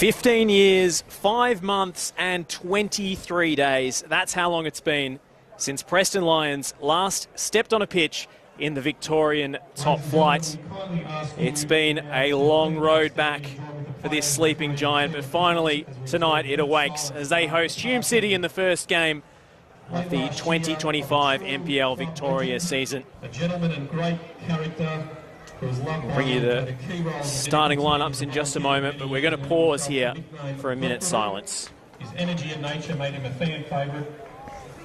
15 years, 5 months and 23 days. That's how long it's been since Preston Lions last stepped on a pitch in the Victorian top flight. It's been a long road back for this sleeping giant, but finally tonight it awakes as they host Hume City in the first game of the 2025 NPL Victoria season. A gentleman and great character. We'll bring you the starting lineups in just a moment, but we're going to pause here for a minute's silence. His energy and nature made him a fan favourite,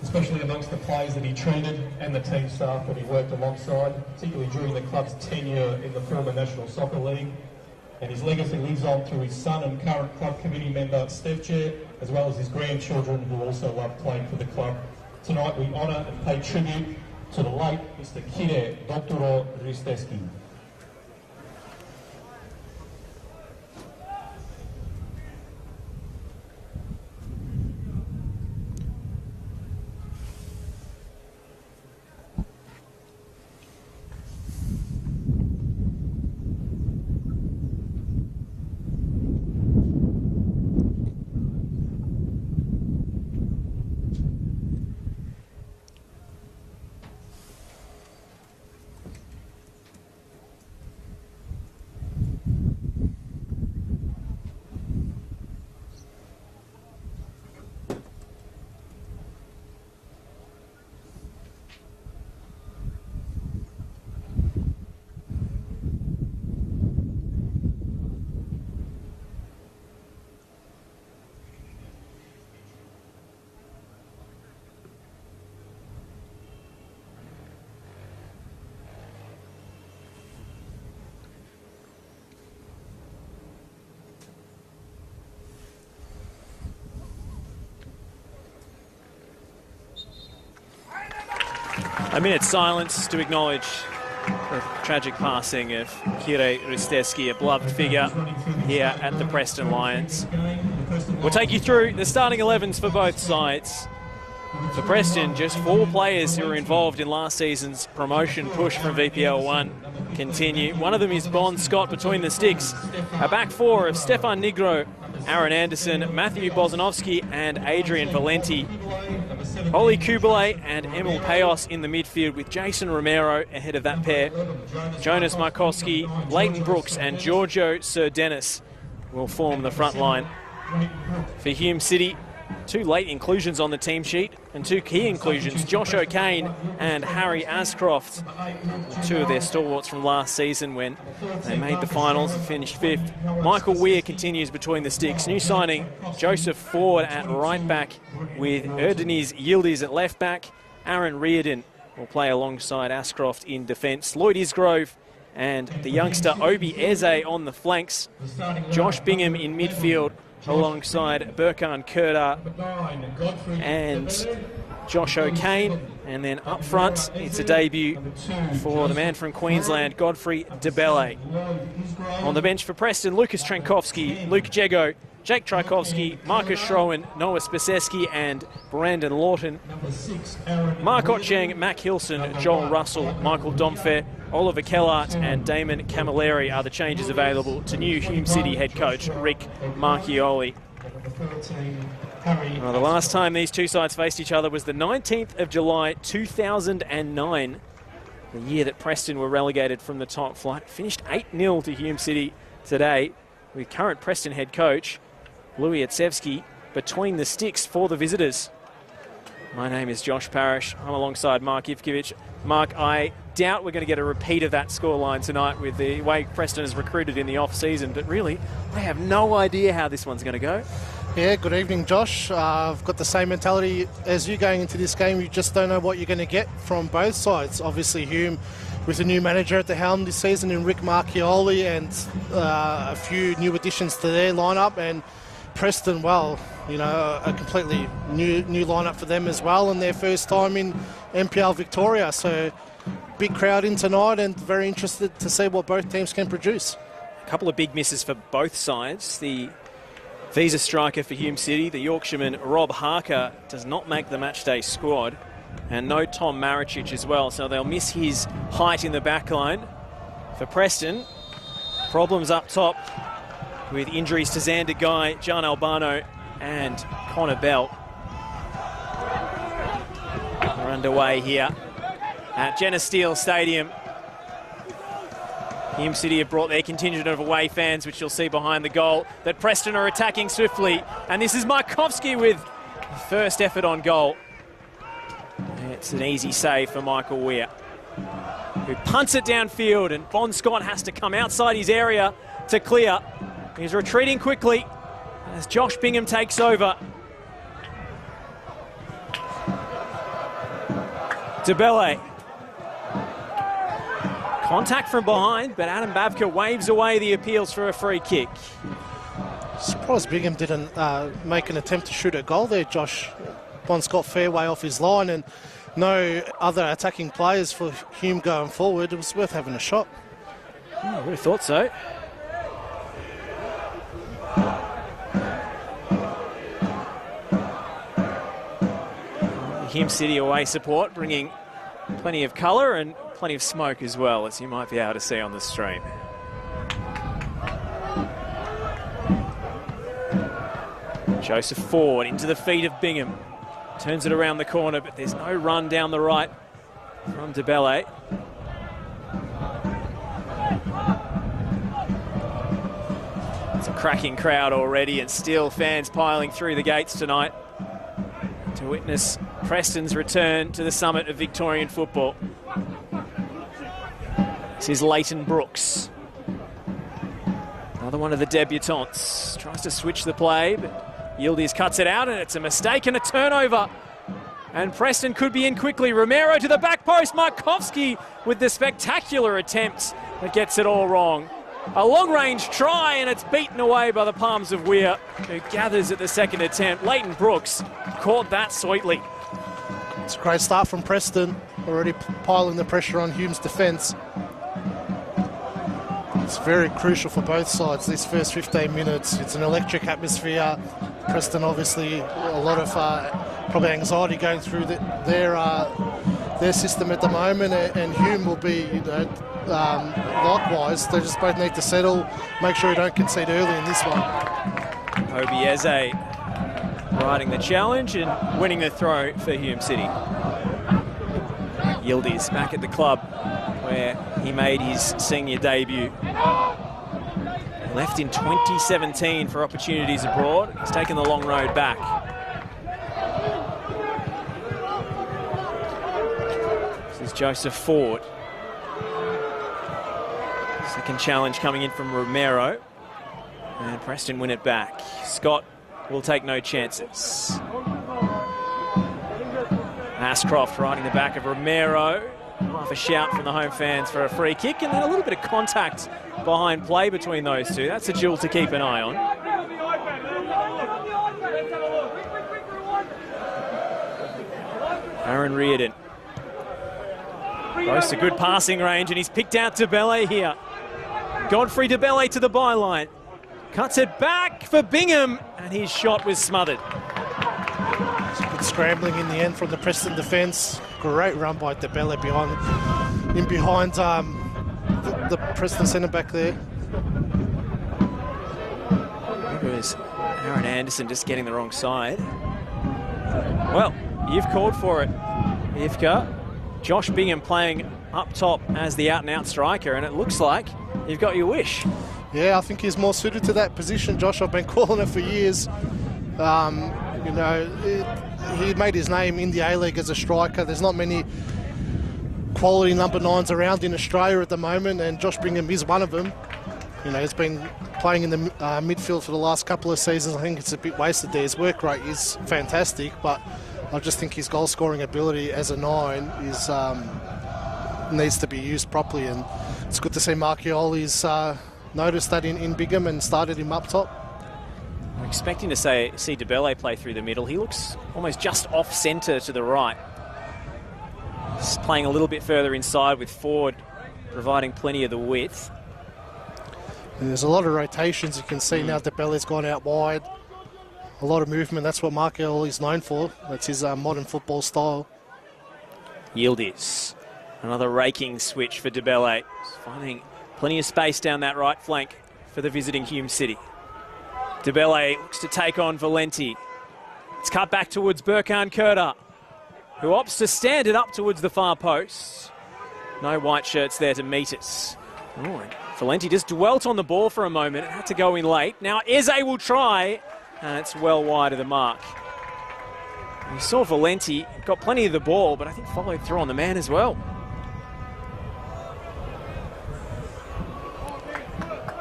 especially amongst the players that he treated and the team staff that he worked alongside, particularly during the club's tenure in the former National Soccer League. And his legacy lives on through his son and current club committee member, Stefche, as well as his grandchildren who also love playing for the club. Tonight we honour and pay tribute to the late Mr. Kire Dr. Risteski. A minute's silence to acknowledge the tragic passing of Kire Risteski, a beloved figure here at the Preston Lions. We'll take you through the starting 11s for both sides. For Preston, just 4 players who were involved in last season's promotion push from VPL 1 continue. One of them is Bon Scott between the sticks. A back 4 of Stefan Nigro, Aaron Anderson, Matthew Bozanovsky and Adrian Valenti. Oli Kubale and Emil Payos in the midfield with Jason Romero ahead of that pair. Jonas Markowski, Leighton Brooks and Giorgio Sir Dennis will form the front line. For Hume City, 2 late inclusions on the team sheet and 2 key inclusions, Josh O'Kane and Harry Ascroft, 2 of their stalwarts from last season when they made the finals and finished 5th. Michael Weir continues between the sticks. New signing, Joseph Ford at right back with Erdeniz Yildiz at left back. Aaron Reardon will play alongside Ascroft in defence. Lloyd Isgrove and the youngster Obi Eze on the flanks. Josh Bingham in midfield alongside Burkan Kurda and Josh O'Kane. And then up front, it's a debut for the man from Queensland, Godfrey DeBelle. On the bench for Preston, Lucas Trankowski, Luke Jego, Jake Tchaikovsky, Marcus Schroen, Noah Spaseski and Brandon Lawton. Mark Otcheng, Mac Hilson, Joel Russell, Michael Domfe, Oliver Kellart and Damon Camilleri are the changes available to new Hume City head coach Rick Marchioli. Well, the last time these two sides faced each other was the 19th of July 2009, the year that Preston were relegated from the top flight. Finished 8-0 to Hume City today with current Preston head coach Louis Atsevsky between the sticks for the visitors. My name is Josh Parrish. I'm alongside Mark Ivkovic. Mark, I doubt we're going to get a repeat of that scoreline tonight with the way Preston has recruited in the off-season, but really, I have no idea how this one's going to go. Yeah, good evening, Josh. I've got the same mentality as you going into this game. You just don't know what you're going to get from both sides. Obviously, Hume with a new manager at the helm this season in Rick Marchioli and a few new additions to their lineup, and Preston, well, you know, a completely new lineup for them as well, and their first time in NPL Victoria. So big crowd in tonight and very interested to see what both teams can produce. A couple of big misses for both sides. The visa striker for Hume City, the Yorkshireman Rob Harker, does not make the matchday squad, and no Tom Maricic as well, so they'll miss his height in the back line. For Preston, problems up top with injuries to Xander Guy, John Albano and Connor Bell. We're underway here at Jenna Steele Stadium. Hume City have brought their contingent of away fans, which you'll see behind the goal, that Preston are attacking swiftly. And this is Markovski with the first effort on goal. It's an easy save for Michael Weir, who punts it downfield, and Bon Scott has to come outside his area to clear. He's retreating quickly as Josh Bingham takes over. DeBelle. Contact from behind, but Adam Babka waves away the appeals for a free kick. Surprised Bingham didn't make an attempt to shoot a goal there, Josh. Bon Scott fair way off his line, and no other attacking players for Hume going forward. It was worth having a shot. I would have thought so. Hume City away support bringing plenty of colour and plenty of smoke as well, as you might be able to see on the stream. Joseph Ford into the feet of Bingham. Turns it around the corner, but there's no run down the right from DeBelle. It's a cracking crowd already, and still fans piling through the gates tonight to witness Preston's return to the summit of Victorian football. This is Leighton Brooks. Another one of the debutantes. Tries to switch the play, but Yildiz cuts it out, and it's a mistake and a turnover. And Preston could be in quickly. Romero to the back post. Markovski with the spectacular attempt that gets it all wrong. A long-range try, and it's beaten away by the palms of Weir, who gathers at the second attempt. Leighton Brooks caught that sweetly. It's a great start from Preston, already piling the pressure on Hume's defence. It's very crucial for both sides, these first 15 minutes. It's an electric atmosphere. Preston, obviously, a lot of probably anxiety going through their system at the moment, and Hume will be, likewise. They just both need to settle, make sure you don't concede early in this one. Obieze riding the challenge and winning the throw for Hume City. Yildiz back at the club where he made his senior debut. Left in 2017 for opportunities abroad. He's taken the long road back. This is Joseph Ford. Second challenge coming in from Romero. And Preston win it back. Scott will take no chances. Ashcroft riding the back of Romero. Half a shout from the home fans for a free kick, and then a little bit of contact behind play between those two. That's a duel to keep an eye on. Aaron Reardon. Boasts a good passing range, and he's picked out DeBelle here. Godfrey DeBelle to the byline. Cuts it back for Bingham, and his shot was smothered. Good scrambling in the end from the Preston defence. Great run by DeBelle behind the Preston centre-back there. It was Aaron Anderson just getting the wrong side. Well, you've called for it, Ivka. Josh Bingham playing up top as the out-and-out striker, and it looks like you've got your wish. Yeah, I think he's more suited to that position, Josh. I've been calling it for years. He made his name in the A-League as a striker. There's not many quality number 9s around in Australia at the moment, and Josh Bingham is one of them. He's been playing in the midfield for the last couple of seasons. I think it's a bit wasted there. His work rate is fantastic, but I just think his goal-scoring ability as a 9 is needs to be used properly, and it's good to see Marchioli's noticed that in Bingham and started him up top. I'm expecting to see DeBelle play through the middle. He looks almost just off-centre to the right. He's playing a little bit further inside with Ford providing plenty of the width. And there's a lot of rotations you can see now. DeBelle's gone out wide. A lot of movement. That's what Marchioli is known for. That's his modern football style. Yildiz. Another raking switch for DeBelle. Finding plenty of space down that right flank for the visiting Hume City. Debele looks to take on Valenti. It's cut back towards Burkhan Kurta, who opts to stand it up towards the far post. No white shirts there to meet it. Oh, Valenti just dwelt on the ball for a moment and had to go in late. Now Eze will try, and it's well wide of the mark. You saw Valenti got plenty of the ball, but I think followed through on the man as well.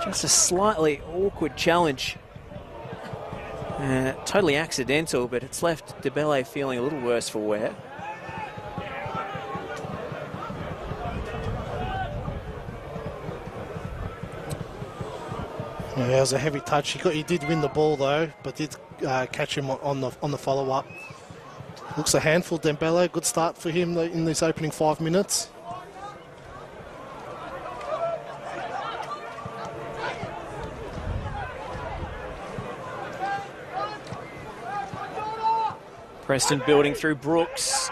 Just a slightly awkward challenge. Totally accidental, but it's left Debele feeling a little worse for wear. Yeah, it was a heavy touch. He did win the ball though, but did catch him on the follow-up. Looks a handful, Dembele. Good start for him in this opening 5 minutes. Preston building through Brooks.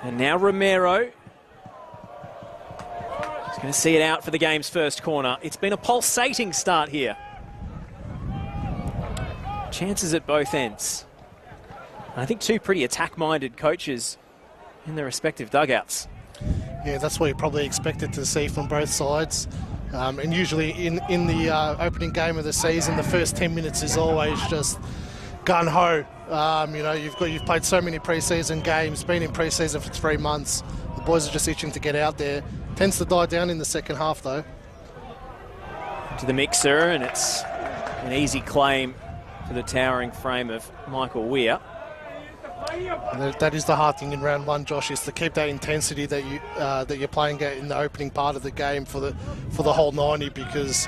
And now Romero. He's going to see it out for the game's first corner. It's been a pulsating start here. Chances at both ends. I think two pretty attack-minded coaches in their respective dugouts. Yeah, that's what you probably expected to see from both sides. And usually in the opening game of the season, the first 10 minutes is always just gun-ho. You know, you've played so many pre-season games, been in pre-season for 3 months. The boys are just itching to get out there. Tends to die down in the second half, though. To the mixer, and it's an easy claim for the towering frame of Michael Weir. That is the hard thing in round one, Josh, is to keep that intensity that you're playing at in the opening part of the game for the whole 90, because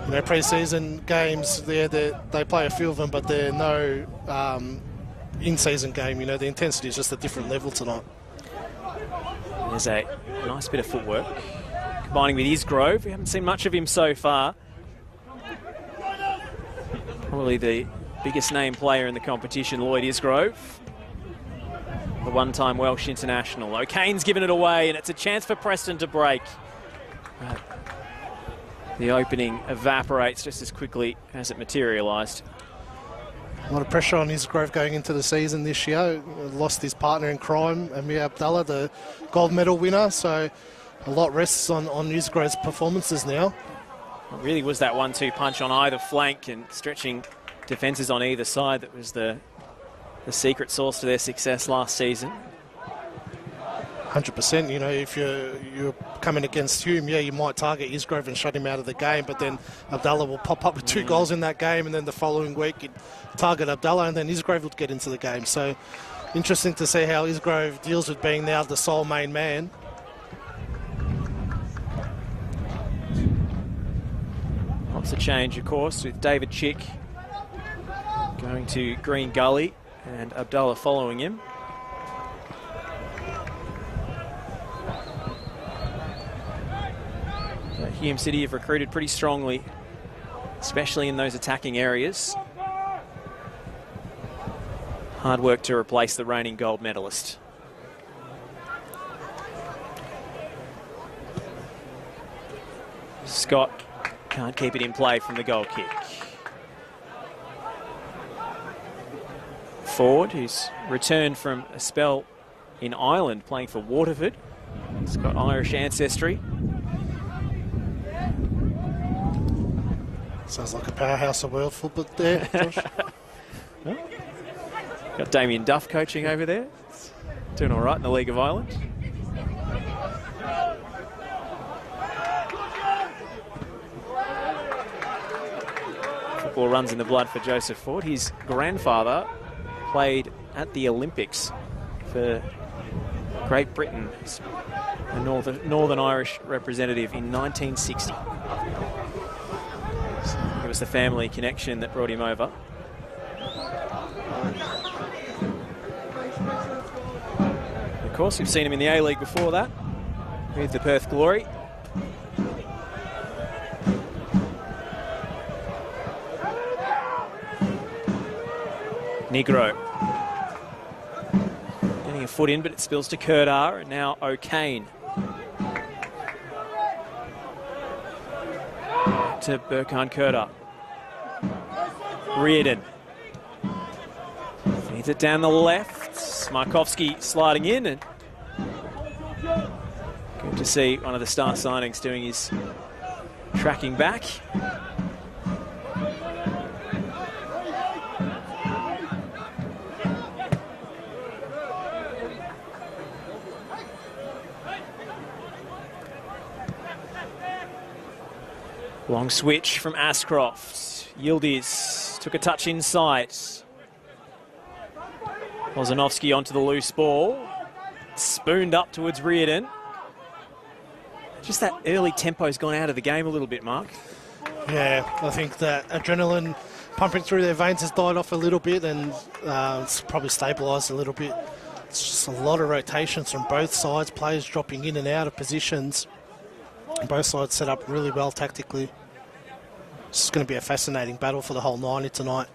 you know pre-season games they play a few of them, but they're no in-season game. You know, the intensity is just a different level tonight. There's a nice bit of footwork combining with Isgrove. We haven't seen much of him so far. Probably the biggest name player in the competition, Lloyd Isgrove, the one-time Welsh international. O'Kane's given it away, and it's a chance for Preston to break. The opening evaporates just as quickly as it materialised. A lot of pressure on Isgrove going into the season this year. Lost his partner in crime, Amir Abdallah, the gold medal winner, so a lot rests on Isgrove's performances now. It really was that 1-2 punch on either flank and stretching defences on either side that was the secret sauce to their success last season. 100%. You know, if you're coming against Hume, yeah, you might target Isgrove and shut him out of the game, but then Abdallah will pop up with 2 goals in that game, and then the following week you'd target Abdallah, and then Isgrove would get into the game. So interesting to see how Isgrove deals with being now the sole main man. Lots of change, of course, with David Chick going to Green Gully and Abdallah following him. So Hume City have recruited pretty strongly, especially in those attacking areas. Hard work to replace the reigning gold medalist. Scott can't keep it in play from the goal kick. Ford, who's returned from a spell in Ireland playing for Waterford. He's got Irish ancestry. Sounds like a powerhouse of world football there, Josh. Got Damien Duff coaching over there. Doing all right in the League of Ireland. Football runs in the blood for Joseph Ford. His grandfather played at the Olympics for Great Britain, a Northern Irish representative in 1960. So it was the family connection that brought him over. Of course, we've seen him in the A-League before that with the Perth Glory. Negro getting a foot in, but it spills to Kurdar, and now O'Kane to Burkhan Kurdar. Reardon. Feeds it down the left. Markovski sliding in, and good to see one of the star signings doing his tracking back. Long switch from Ashcroft. Yildiz took a touch inside. Wozanovski onto the loose ball. Spooned up towards Reardon. Just that early tempo's gone out of the game a little bit, Mark. Yeah, I think that adrenaline pumping through their veins has died off a little bit, and it's probably stabilised a little bit. It's just a lot of rotations from both sides, players dropping in and out of positions. Both sides set up really well tactically. It's going to be a fascinating battle for the whole 90 tonight.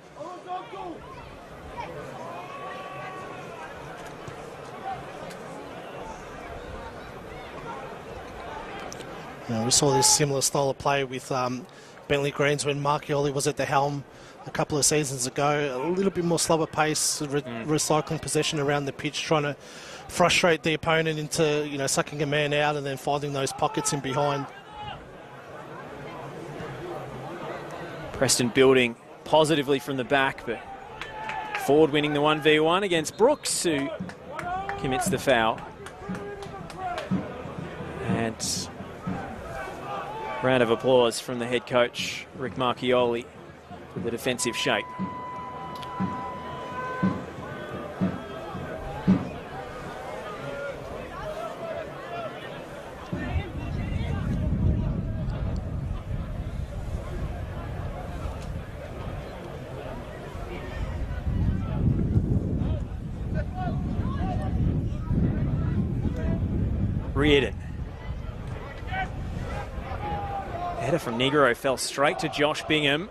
We saw this similar style of play with Bentley Greens when Marchioli was at the helm a couple of seasons ago. A little bit more slower pace, recycling possession around the pitch, trying to frustrate the opponent into, you know, sucking a man out and then finding those pockets in behind. Preston building positively from the back, but Ford winning the 1v1 against Brooks, who commits the foul. And round of applause from the head coach, Rick Marchioli, for the defensive shape. Reardon. Header from Negro fell straight to Josh Bingham.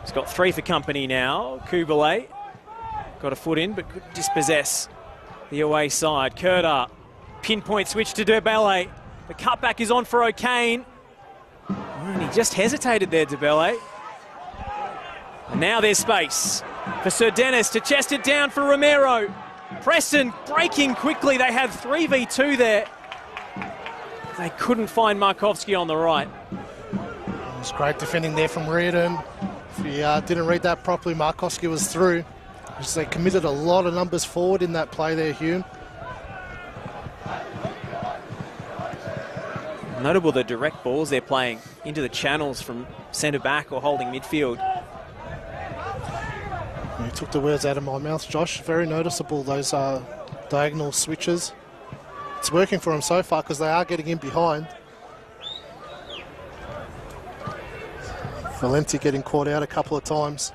He's got 3 for company now. Kubalay got a foot in, but could dispossess the away side. Kurta, pinpoint switch to Debele. The cutback is on for O'Kane. And he just hesitated there, Debele. And now there's space for Sir Dennis to chest it down for Romero. Preston breaking quickly. They had 3v2 there. They couldn't find Markovski on the right. It was great defending there from Reardon. If you didn't read that properly, Markovski was through. Just they committed a lot of numbers forward in that play there, Hume. Notable the direct balls they're playing into the channels from centre back or holding midfield. You took the words out of my mouth, Josh. Very noticeable, those diagonal switches. It's working for them so far because they are getting in behind. Valenti getting caught out a couple of times.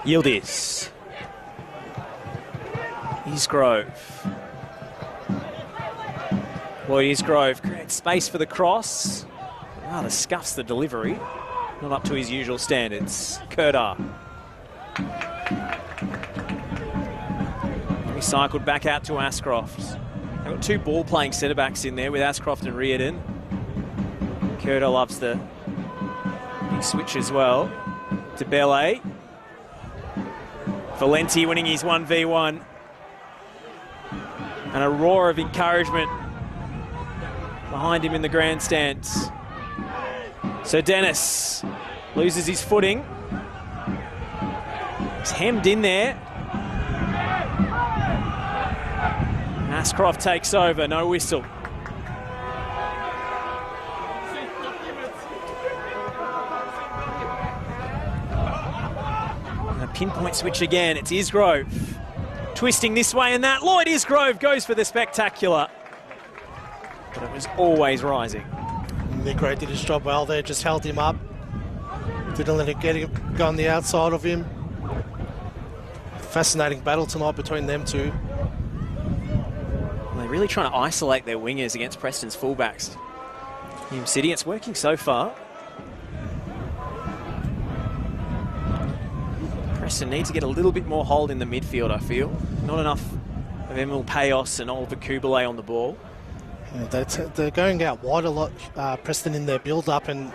Yildiz. Isgrove. Lloyd Isgrove creates space for the cross. Rather scuffs the delivery. Not up to his usual standards. Kurta. Recycled back out to Ashcroft. They've got 2 ball-playing centre-backs in there with Ashcroft and Reardon. Kurta loves the big switch as well. Debele. Valenti winning his 1v1. And a roar of encouragement behind him in the grandstands. So Dennis loses his footing. He's hemmed in there. Ashcroft takes over, no whistle. And a pinpoint switch again, it's Isgrove. Twisting this way and that. Lloyd Isgrove goes for the spectacular. But it was always rising. Negro did his job well there, just held him up. Didn't let it go on the outside of him. Fascinating battle tonight between them two. They're really trying to isolate their wingers against Preston's fullbacks. Hume City, it's working so far. Preston need to get a little bit more hold in the midfield, I feel. Not enough of Emil Payos and Oliver Kubalay on the ball. They're going out wide a lot, Preston, in their build-up, and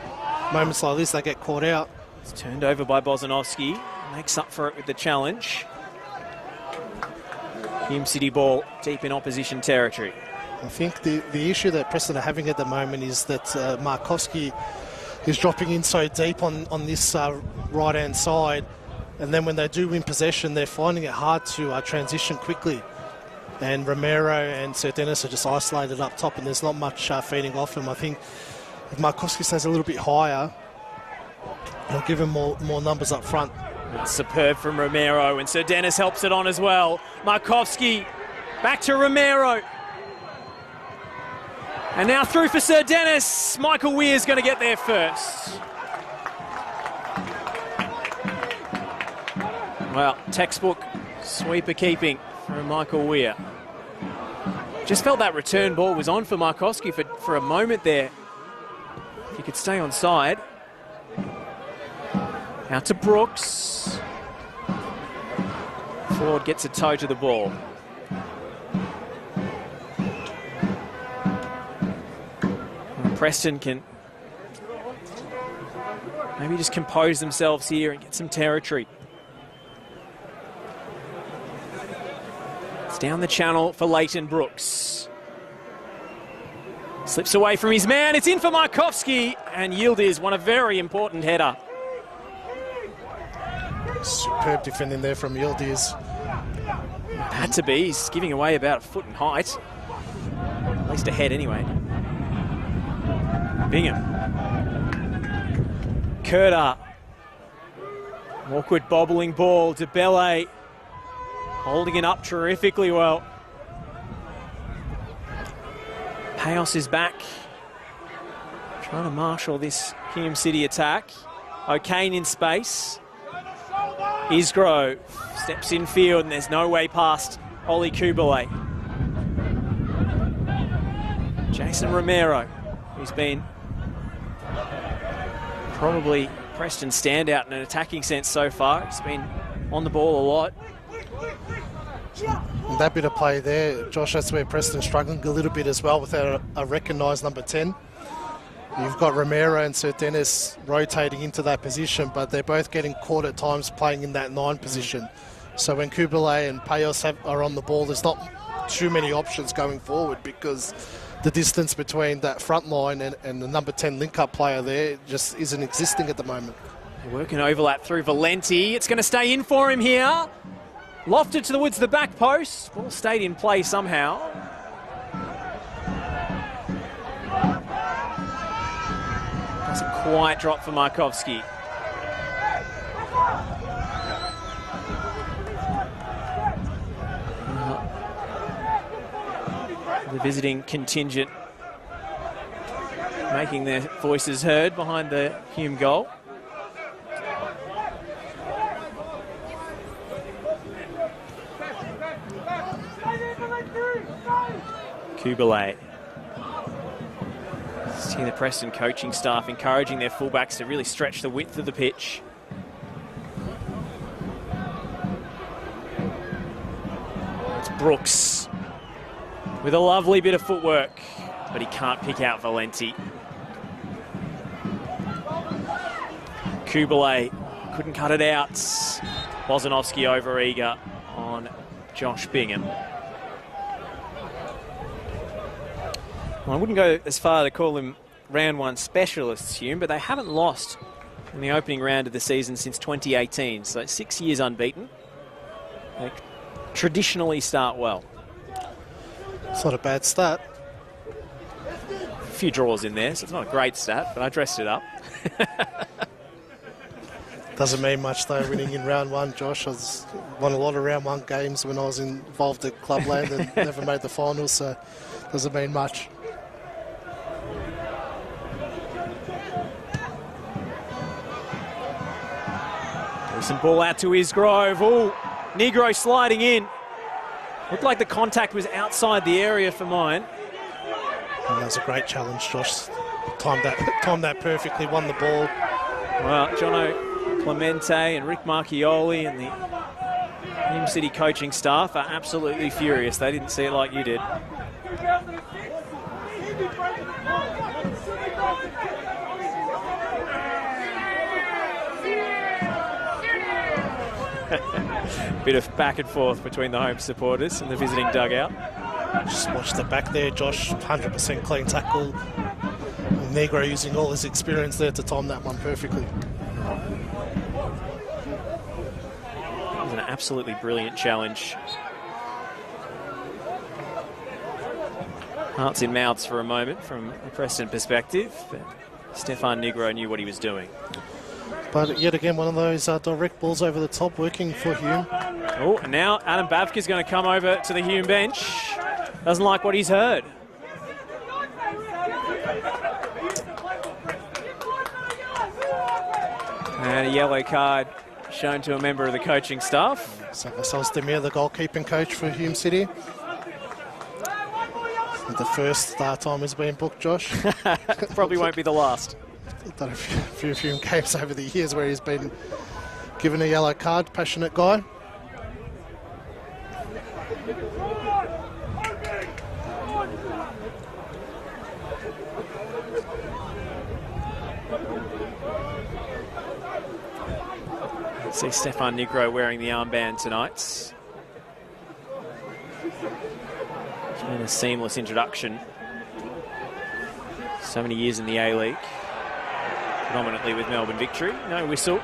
moments like this, they get caught out. It's turned over by Bozanovsky. Makes up for it with the challenge. Hume City ball deep in opposition territory. I think the issue that Preston are having at the moment is that Markowski is dropping in so deep on this right-hand side, and then when they do win possession, they're finding it hard to transition quickly. And Romero and Sir Dennis are just isolated up top, and there's not much feeding off him. I think if Markowski stays a little bit higher, he'll give him more numbers up front. It's superb from Romero, and Sir Dennis helps it on as well. Markowski back to Romero. And now through for Sir Dennis. Michael Weir's going to get there first. Well, textbook sweeper keeping from Michael Weir. Just felt that return ball was on for Markowski for a moment there. If he could stay on side. Out to Brooks. Ford gets a toe to the ball. Preston can maybe just compose themselves here and get some territory. It's down the channel for Leighton Brooks. Slips away from his man. It's in for Markowski, and Yildiz won a very important header. Superb defending there from Yildiz. Had to be. He's giving away about a foot in height. At least a head anyway. Bingham. Curta. Awkward bobbling ball to Bellet. Holding it up terrifically well. Payos is back. Trying to marshal this Hume City attack. O'Kane in space. Isgro steps in field, and there's no way past Ollie Kubalay. Jason Romero, who's been probably Preston's standout in an attacking sense so far. He's been on the ball a lot. And that bit of play there, Josh, that's where Preston's struggling a little bit as well without a recognised number 10. You've got Romero and Sir Dennis rotating into that position, but they're both getting caught at times playing in that 9 position. So when Kubalay and Payos are on the ball, there's not too many options going forward because the distance between that front line and the number 10 link-up player there just isn't existing at the moment. They're working overlap through Valenti. It's going to stay in for him here. Lofted towards the back post. Ball stayed in play somehow. Doesn't quite drop for Markowski. The visiting contingent making their voices heard behind the Hume goal. Kubalay. See the Preston coaching staff encouraging their fullbacks to really stretch the width of the pitch. It's Brooks with a lovely bit of footwork, but he can't pick out Valenti. Kubalay couldn't cut it out. Bozanovsky over eager on Josh Bingham. Well, I wouldn't go as far to call them round 1 specialists, Hume, but they haven't lost in the opening round of the season since 2018, so 6 years unbeaten. They traditionally start well. It's not a bad stat. A few draws in there, so it's not a great stat, but I dressed it up. Doesn't mean much though, winning in round 1, Josh. I won a lot of round 1 games when I was involved at Clubland and never made the finals, so doesn't mean much. Decent ball out to Isgrove. Oh, Negro sliding in. Looked like the contact was outside the area for mine. And that was a great challenge, Josh. Timed that perfectly, won the ball. Well, Jono Clemente and Rick Marchioli and the Hume City coaching staff are absolutely furious. They didn't see it like you did. Bit of back and forth between the home supporters and the visiting dugout. Just watch the back there, Josh. 100% clean tackle. Negro using all his experience there to time that one perfectly. It was an absolutely brilliant challenge. Hearts in mouths for a moment from a Preston perspective, but Stefan Negro knew what he was doing. But yet again, one of those direct balls over the top working for Hume. Oh, and now Adam Babka's going to come over to the Hume bench. Doesn't like what he's heard. And a yellow card shown to a member of the coaching staff. So ourselves Demir, the goalkeeping coach for Hume City. The first start time has been booked, Josh. Probably won't be the last. I've done a few Hume games over the years where he's been given a yellow card, passionate guy. See Stefan Negro wearing the armband tonight. It's been a seamless introduction. So many years in the A-League, predominantly with Melbourne Victory. No whistle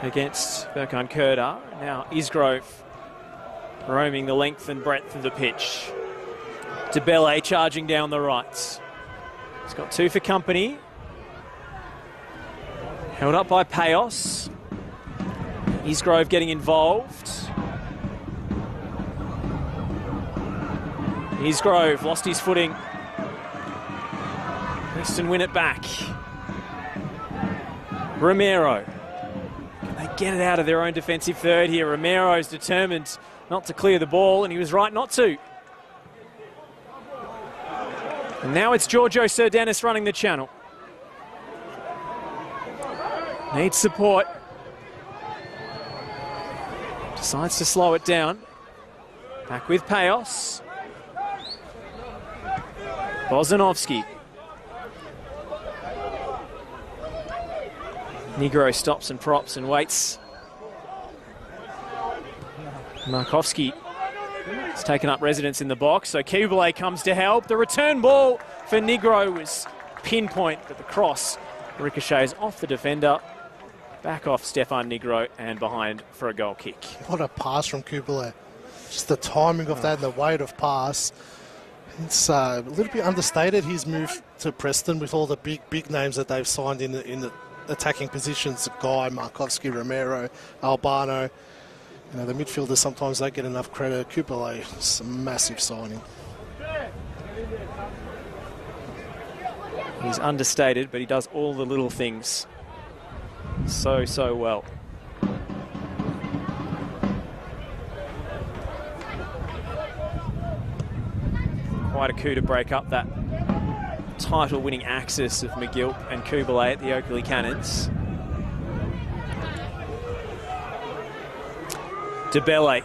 against Berkan Kurda. Now Isgrove roaming the length and breadth of the pitch. Debele charging down the right. He's got two for company. Held up by Payos. Isgrove getting involved. Isgrove lost his footing. Preston win it back. Romero. Can they get it out of their own defensive third here? Romero's determined not to clear the ball, and he was right not to. And now it's Giorgio Serdenis running the channel. Needs support. Decides to slow it down. Back with Payos. Bozanovsky. Negro stops and props and waits. Markovsky has taken up residence in the box, so Kubele comes to help. The return ball for Negro was pinpoint, but the cross ricochets off the defender. Back off Stefan Negro and behind for a goal kick. What a pass from Kubele. Just the timing of that and the weight of pass. It's a little bit understated, his move to Preston with all the big names that they've signed in the attacking positions. Guy, Markovsky, Romero, Albano. You know, the midfielders sometimes don't get enough credit. Kubele is a massive signing. He's understated, but he does all the little things so well. Quite a coup to break up that title-winning axis of McGill and Kubele at the Oakley Cannons. Debele.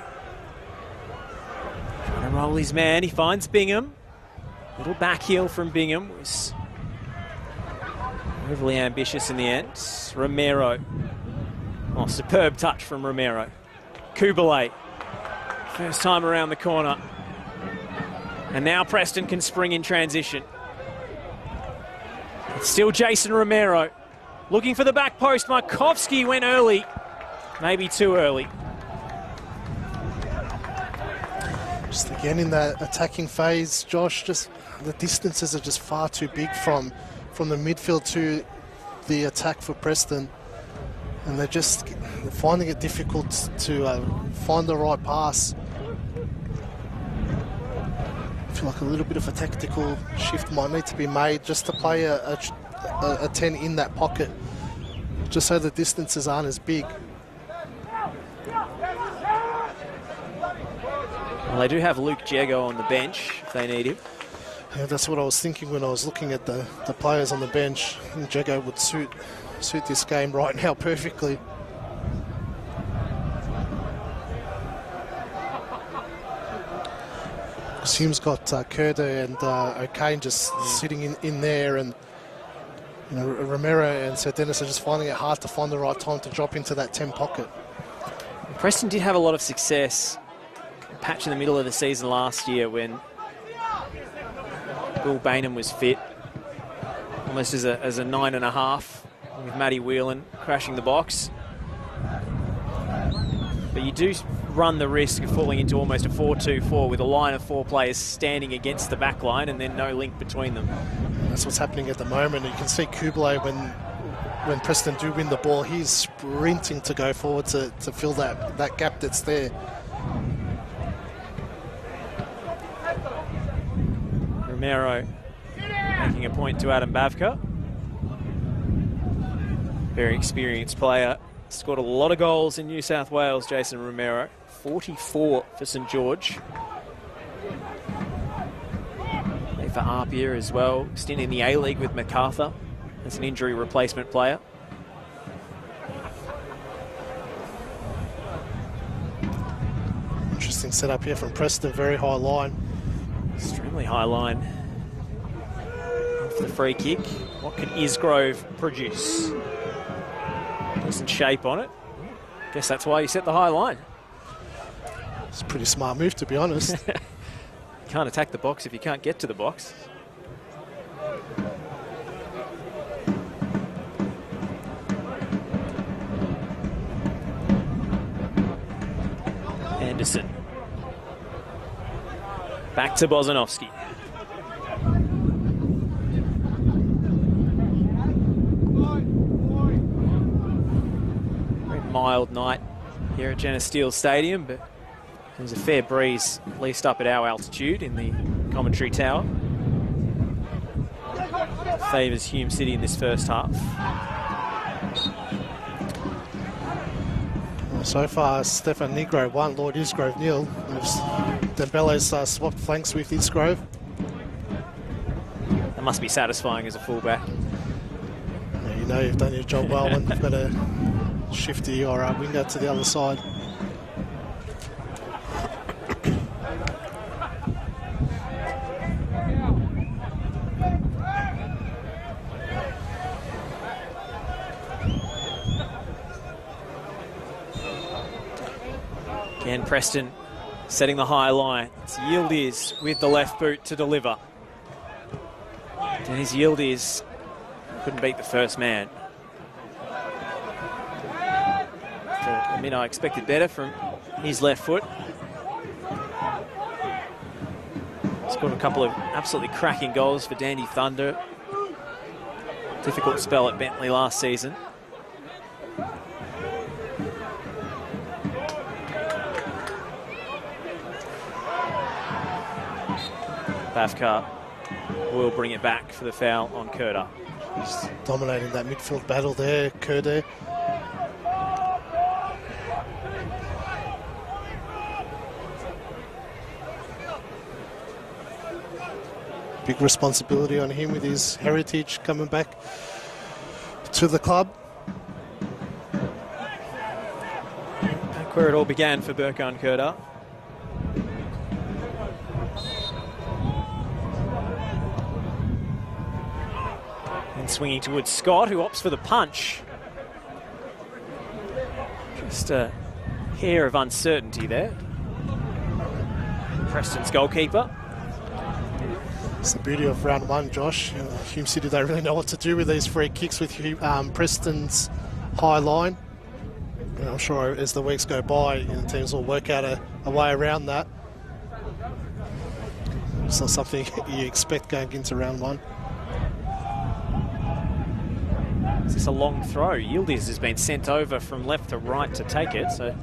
Trying to roll his man. He finds Bingham. Little back heel from Bingham was overly ambitious in the end. Romero. Oh, superb touch from Romero. Kubele. First time around the corner. And now Preston can spring in transition. It's still Jason Romero. Looking for the back post. Markovsky went early. Maybe too early. Just again in that attacking phase, Josh, just the distances are just far too big from the midfield to the attack for Preston. And they're just finding it difficult to find the right pass. I feel like a little bit of a tactical shift might need to be made just to play a 10 in that pocket, just so the distances aren't as big. Well, they do have Luke Jago on the bench if they need him. Yeah, that's what I was thinking when I was looking at the players on the bench. I think Jago would suit this game right now perfectly. Hume's got Kurda and O'Kane just sitting in there, and you know, Romero and Serdenis are just finding it hard to find the right time to drop into that 10 pocket. Preston did have a lot of success. A patch in the middle of the season last year when Will Bainham was fit, almost as a 9.5 with Matty Whelan crashing the box. But you do run the risk of falling into almost a 4-2-4 with a line of 4 players standing against the back line and then no link between them. That's what's happening at the moment. You can see Kublai when Preston do win the ball, he's sprinting to go forward to fill that gap that's there. Romero making a point to Adam Bavka. Very experienced player. Scored a lot of goals in New South Wales, Jason Romero. 44 for St George. Play for Apia as well. Stint in the A-League with MacArthur as an injury replacement player. Interesting setup here from Preston, very high line. Extremely high line. Off the free kick. What can Isgrove produce? Decent shape on it. Guess that's why you set the high line. It's a pretty smart move, to be honest. You can't attack the box if you can't get to the box. Anderson. Back to Bozanovsky. Very mild night here at Jenna Steele Stadium, but there's a fair breeze, at least up at our altitude in the commentary tower. Favours Hume City in this first half. So far, Stefan Negro 1, Lord Isgrove 0. Dembele's swapped flanks with Isgrove. That must be satisfying as a fullback. Yeah, you know you've done your job well when you've got a shifty or a winger to the other side. Again, Preston setting the high line. It's Yildiz with the left boot to deliver. Dennis Yildiz couldn't beat the first man. I mean, I expected better from his left foot. Scored a couple of absolutely cracking goals for Dandy Thunder. Difficult spell at Bentley last season. Bavka will bring it back for the foul on Kurda. He's dominating that midfield battle there, Kurda. Big responsibility on him with his heritage coming back to the club. Back where it all began for Burkan Kurda. Swinging towards Scott, who opts for the punch. Just a hair of uncertainty there. Preston's goalkeeper. It's the beauty of round one, Josh. Hume City don't really know what to do with these free kicks with Preston's high line. And I'm sure as the weeks go by, teams will work out a way around that. It's not something you expect going into round one. Is this a long throw? Yildiz has been sent over from left to right to take it, so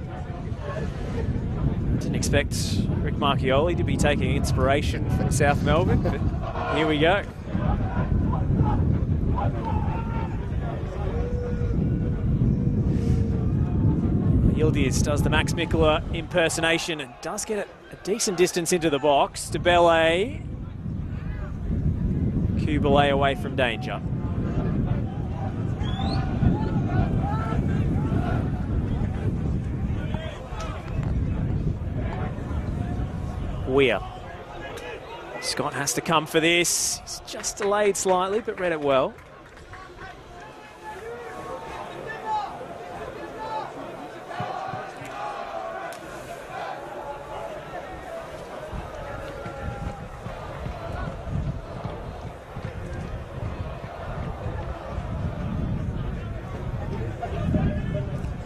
didn't expect Rick Marchioli to be taking inspiration from South Melbourne, but here we go. Yildiz does the Max Mikula impersonation and does get a decent distance into the box. Debele. Kubalay away from danger. Weir. Scott has to come for this. He's just delayed slightly, but read it well.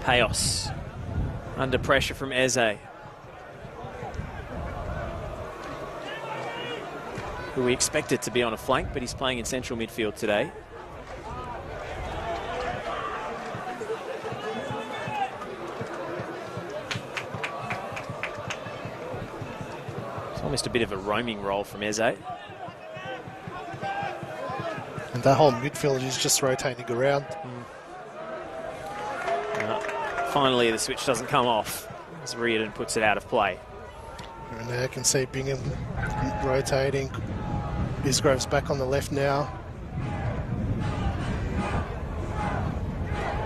Payos under pressure from Eze, who we expected to be on a flank, but he's playing in central midfield today. It's almost a bit of a roaming role from Eze. And that whole midfield is just rotating around. Finally, the switch doesn't come off as Reardon puts it out of play. And now I can see Bingham rotating. Bisgrove's back on the left now.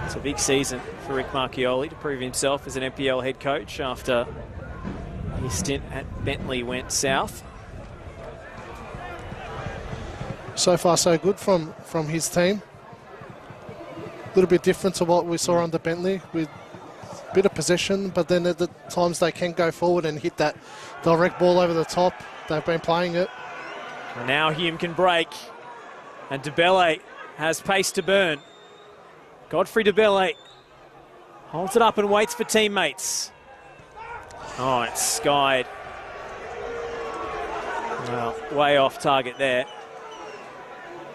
It's a big season for Rick Marchioli to prove himself as an NPL head coach after his stint at Bentley went south. So far, so good from his team. A little bit different to what we saw under Bentley, with a bit of possession, but then at the times they can go forward and hit that direct ball over the top. They've been playing it. And now Hume can break, and DeBelle has pace to burn. Godfrey DeBelle holds it up and waits for teammates. Oh, it's skied. Well, way off target there.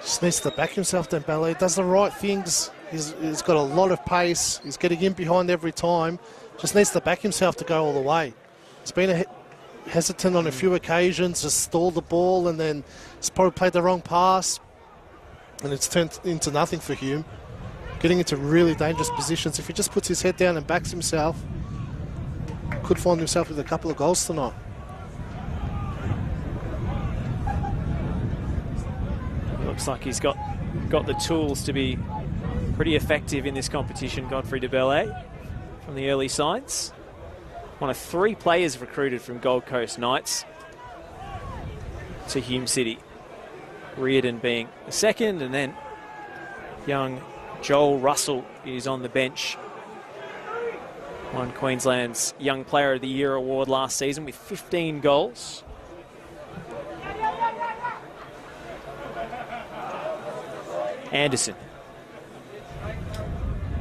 Just needs to back himself, DeBelle. Does the right things. He's got a lot of pace. He's getting in behind every time. Just needs to back himself to go all the way. He's been hesitant on a few occasions, just stalled the ball, and then he's probably played the wrong pass, and it's turned into nothing for Hume. Getting into really dangerous positions. If he just puts his head down and backs himself, could find himself with a couple of goals tonight. Looks like he's got the tools to be pretty effective in this competition, Godfrey DeBelle, from the early signs. One of 3 players recruited from Gold Coast Knights to Hume City. Reardon being the second, and then young Joel Russell is on the bench. Won Queensland's Young Player of the Year award last season with 15 goals. Anderson.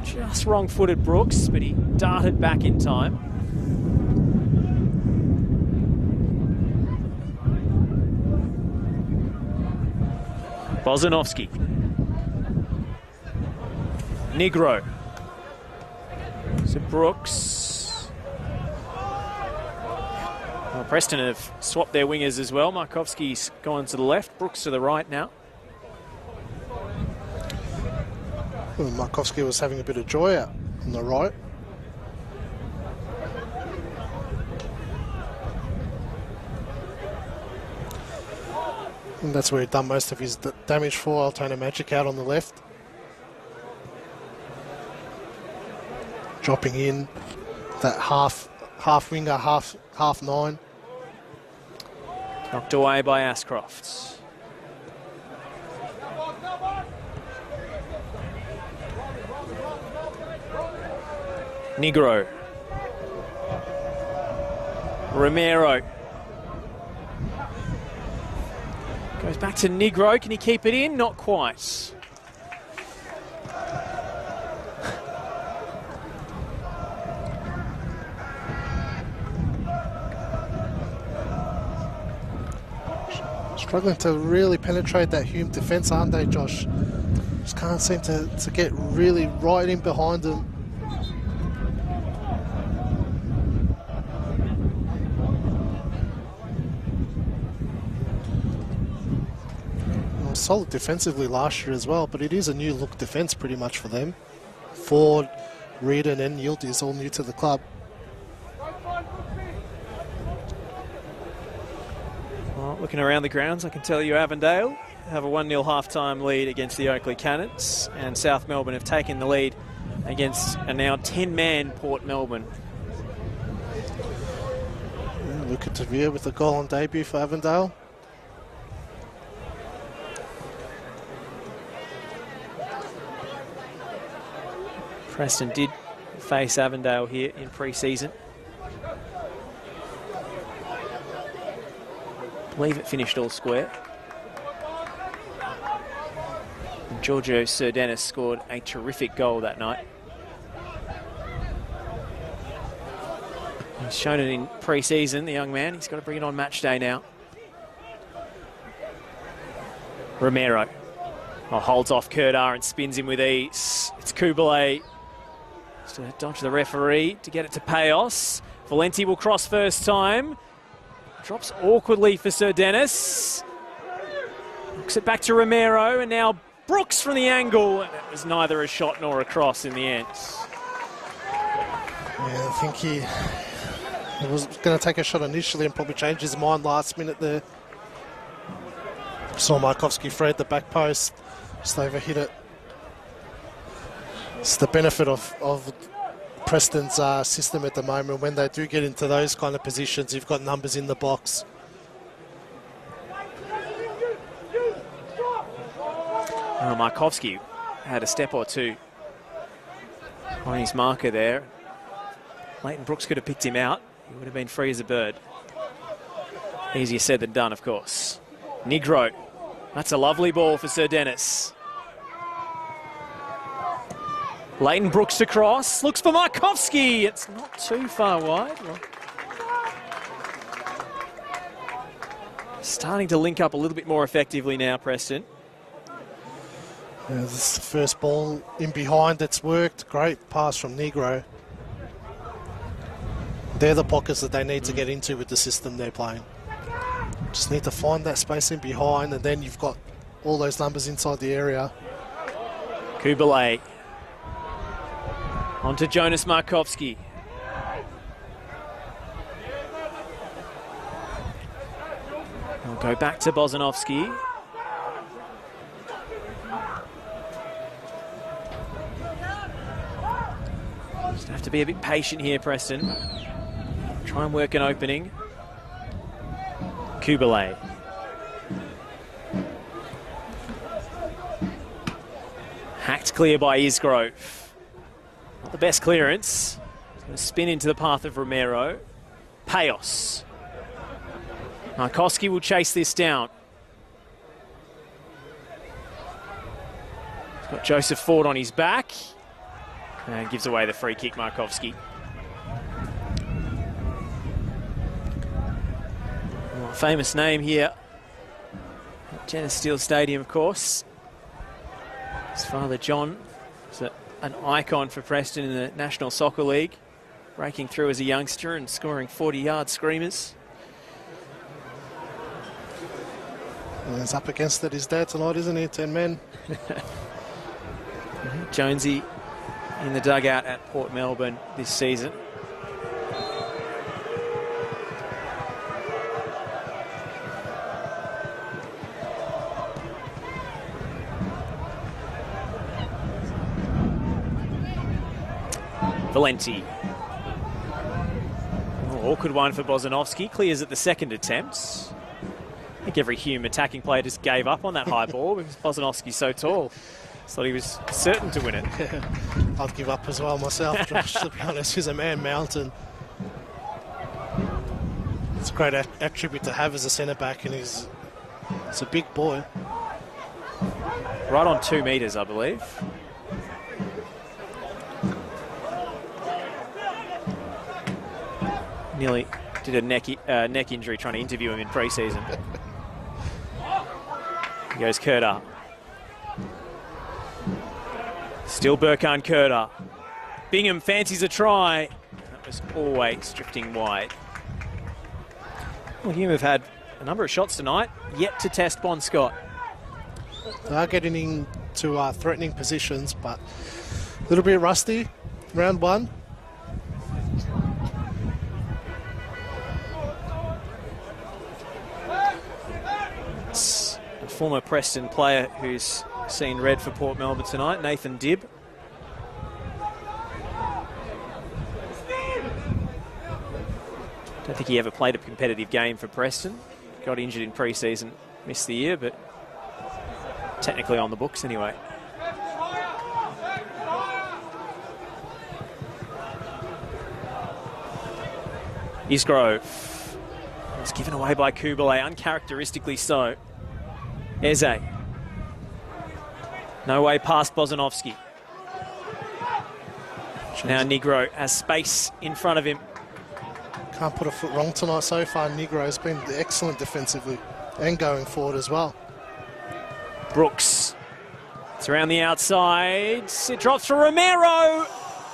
Just wrong-footed Brooks, but he darted back in time. Bozanovsky. Negro. So Brooks. Well, Preston have swapped their wingers as well. Markovsky's gone to the left, Brooks to the right now. Well, Markovsky was having a bit of joy out on the right. And that's where he'd done most of his damage for Altona Magic, out on the left. Dropping in that half winger, half 9. Knocked away by Ashcroft. Negro. Romero. Goes back to Negro. Can he keep it in? Not quite. Struggling to really penetrate that Hume defence, aren't they, Josh? Just can't seem to get really right in behind them. Solid defensively last year as well, but it is a new look defence pretty much for them. Ford, Reardon and Yilty is all new to the club. Well, looking around the grounds, I can tell you Avondale have a 1-0 half-time lead against the Oakley Cannons, and South Melbourne have taken the lead against a now 10-man Port Melbourne. Yeah, Luca Tavia with a goal on debut for Avondale. Preston did face Avondale here in pre-season. I believe it finished all square. And Giorgio Sir Dennis scored a terrific goal that night. He's shown it in pre-season, the young man. He's got to bring it on match day now. Romero holds off Kurdar and spins him with ease. It's Kubalay. Just to dodge the referee to get it to Payos. Valenti will cross first time. Drops awkwardly for Sir Dennis. Looks it back to Romero, and now Brooks from the angle. And it was neither a shot nor a cross in the end. Yeah, I think he was going to take a shot initially and probably change his mind last minute there. Saw Markovsky thread the back post, just overhit it. It's the benefit of Preston's system at the moment. When they do get into those kind of positions, you've got numbers in the box. Markovsky had a step or two on his marker there. Leighton Brooks could have picked him out. He would have been free as a bird. Easier said than done, of course. Negro. That's a lovely ball for Sir Dennis. Leighton Brooks to cross. Looks for Markovsky. It's not too far wide. Starting to link up a little bit more effectively now, Preston. Yeah, this is the first ball in behind that's worked. Great pass from Negro. They're the pockets that they need to get into with the system they're playing. Just need to find that space in behind, and then you've got all those numbers inside the area. Kubalay. On to Jonas Markovsky. We'll go back to Bozanovsky. Just have to be a bit patient here, Preston. Try and work an opening. Kubalay. Hacked clear by Isgrove. Not the best clearance. It's going to spin into the path of Romero. Payos. Markovsky will chase this down. He's got Joseph Ford on his back. And gives away the free kick, Markovsky. Well, famous name here at Jenner Steel Stadium, of course. His father, John, was an icon for Preston in the National Soccer League, breaking through as a youngster and scoring 40-yard screamers. And he's up against it, his dad tonight, isn't he? 10 men. Jonesy in the dugout at Port Melbourne this season. Valenti. Awkward one for Bozanovsky. Clears at the second attempt. I think every Hume attacking player just gave up on that high ball because Bozanovsky's so tall. Thought he was certain to win it. I'd give up as well myself, Josh, to be honest. He's a man mountain. It's a great attribute to have as a centre-back, and he's a big boy. Right on 2 metres, I believe. Nearly did a neck injury trying to interview him in pre-season. Here goes Kurdar. Still Burkhan Kurdar. Bingham fancies a try. That was always drifting wide. Well, Hume have had a number of shots tonight, yet to test Bon Scott. They are getting into threatening positions, but a little bit rusty. Round one. It's a former Preston player who's seen red for Port Melbourne tonight, Nathan Dibb. Don't think he ever played a competitive game for Preston. Got injured in pre-season, missed the year, but technically on the books anyway. Isgrove. It's given away by Kubalay, uncharacteristically so. Eze. No way past Bozanovsky. Now Negro has space in front of him. Can't put a foot wrong tonight so far. Negro has been excellent defensively and going forward as well. Brooks. It's around the outside. It drops for Romero.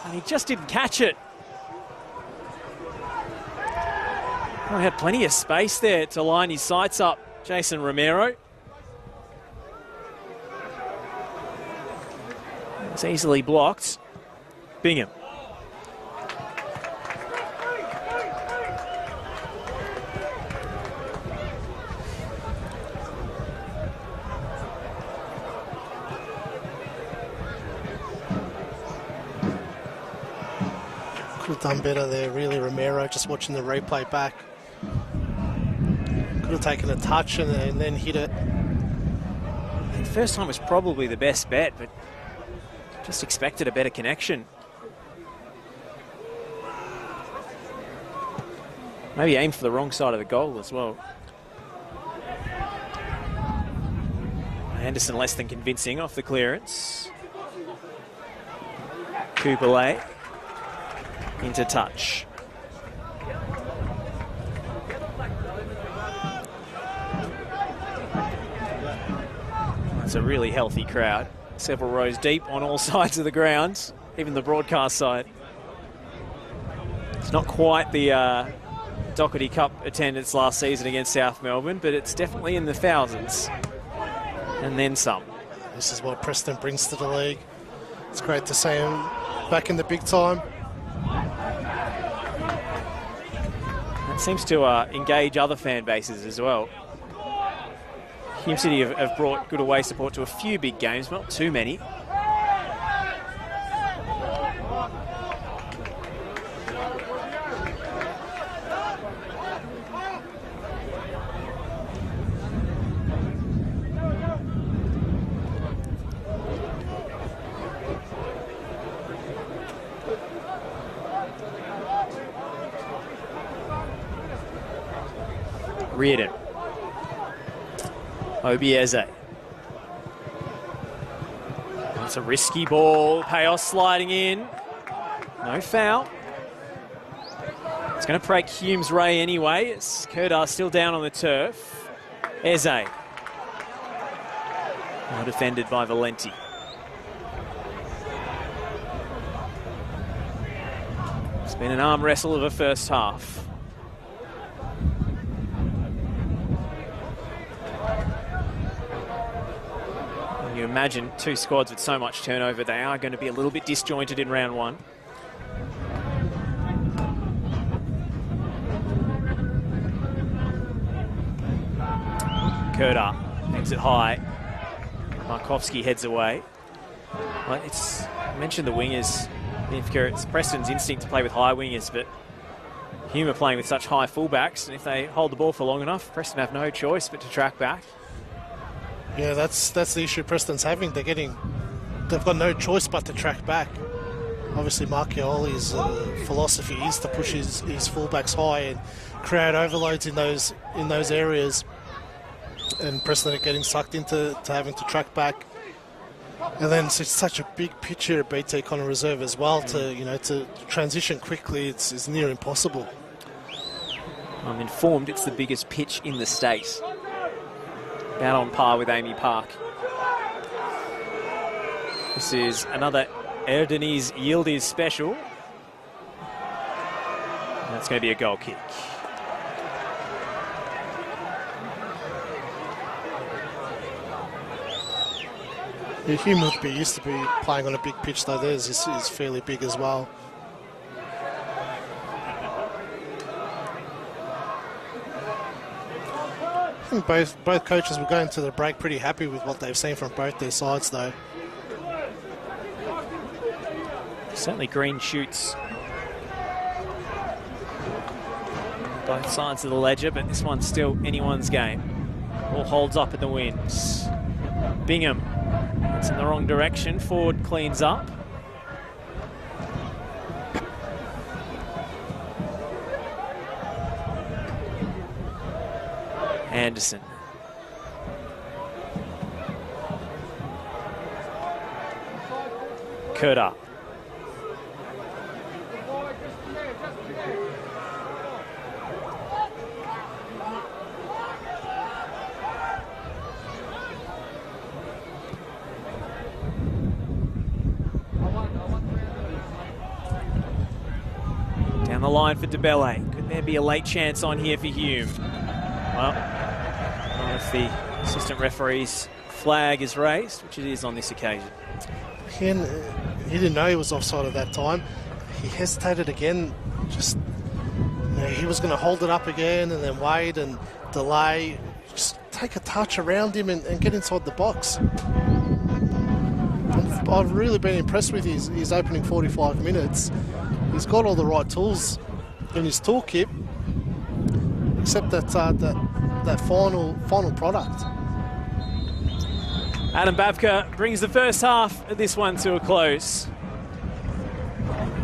And he just didn't catch it. Oh, he had plenty of space there to line his sights up, Jason Romero. It's easily blocked. Bingham. Could have done better there, really, Romero, just watching the replay back. Could have taken a touch and then hit it. The first time was probably the best bet, but just expected a better connection. Maybe aimed for the wrong side of the goal as well. Anderson less than convincing off the clearance. Kupele into touch. It's a really healthy crowd. Several rows deep on all sides of the ground, even the broadcast side. It's not quite the Doherty Cup attendance last season against South Melbourne, but it's definitely in the thousands. And then some. This is what Preston brings to the league. It's great to see him back in the big time. That seems to engage other fan bases as well. Hume City have brought good away support to a few big games, but not too many. Reardon. Obieze. That's a risky ball. Payos sliding in. No foul. It's going to break Hume's ray anyway. It's Kerdar still down on the turf. Eze. Well defended by Valenti. It's been an arm wrestle of a first half. You imagine two squads with so much turnover, they are going to be a little bit disjointed in round one. Kerdar makes it high. Markovsky heads away. Well, I mentioned the wingers. It's Preston's instinct to play with high wingers, but Hume are playing with such high fullbacks, and if they hold the ball for long enough, Preston have no choice but to track back. Yeah, that's the issue Preston's having. They've got no choice but to track back. Obviously, Marchioli's philosophy is to push his fullbacks high and create overloads in those areas. And Preston are getting sucked into having to track back. And then it's such a big pitch here at BT Connor Reserve as well. To transition quickly, it's near impossible. I'm informed it's the biggest pitch in the state. About on par with Amy Park. This is another Erdeniz Yildiz special. And that's going to be a goal kick. Yeah, Hume would be used to be playing on a big pitch, though theirs is fairly big as well. I think both coaches will go into the break pretty happy with what they've seen from both their sides, though. Certainly green shoots both sides of the ledger, but this one's still anyone's game. All holds up in the winds. Bingham, it's in the wrong direction. Ford cleans up. Anderson. Kerdar. Down the line for DeBelle. Could there be a late chance on here for Hume? Well, not if the assistant referee's flag is raised, which it is on this occasion. Again, he didn't know he was offside at that time. He hesitated again. Just, he was going to hold it up again and then wait and delay. Just take a touch around him and get inside the box. I've really been impressed with his opening 45 minutes. He's got all the right tools in his toolkit, except that final product. Adam Babka brings the first half of this one to a close.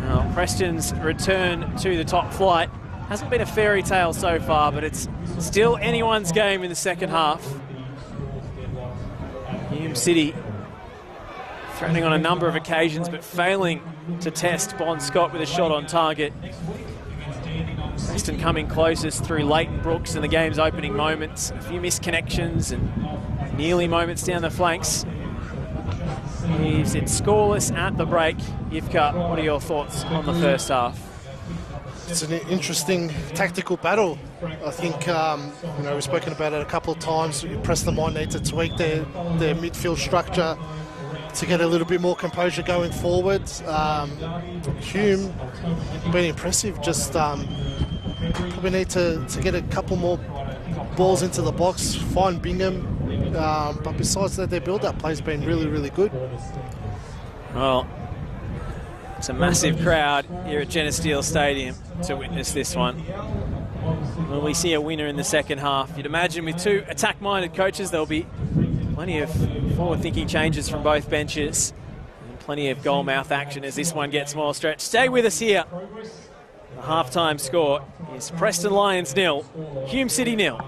Now, Preston's return to the top flight hasn't been a fairy tale so far, but it's still anyone's game in the second half. Hume City threatening on a number of occasions, but failing to test Bon Scott with a shot on target. Preston coming closest through Leighton Brooks in the game's opening moments. A few missed connections and nearly moments down the flanks. Leaves it scoreless at the break. Yivka, what are your thoughts on the first half? It's an interesting tactical battle. I think, we've spoken about it a couple of times. Preston might need to tweak their midfield structure to get a little bit more composure going forward. Hume, been impressive. Just probably need to get a couple more balls into the box, find Bingham. But besides that, their build-up play's been really, really good. Well, it's a massive crowd here at Geneseo Stadium to witness this one. Will we see a winner in the second half? You'd imagine with two attack-minded coaches, there'll be plenty of forward-thinking changes from both benches and plenty of goal-mouth action as this one gets more stretched. Stay with us here. The half-time score is Preston Lions 0, Hume City 0.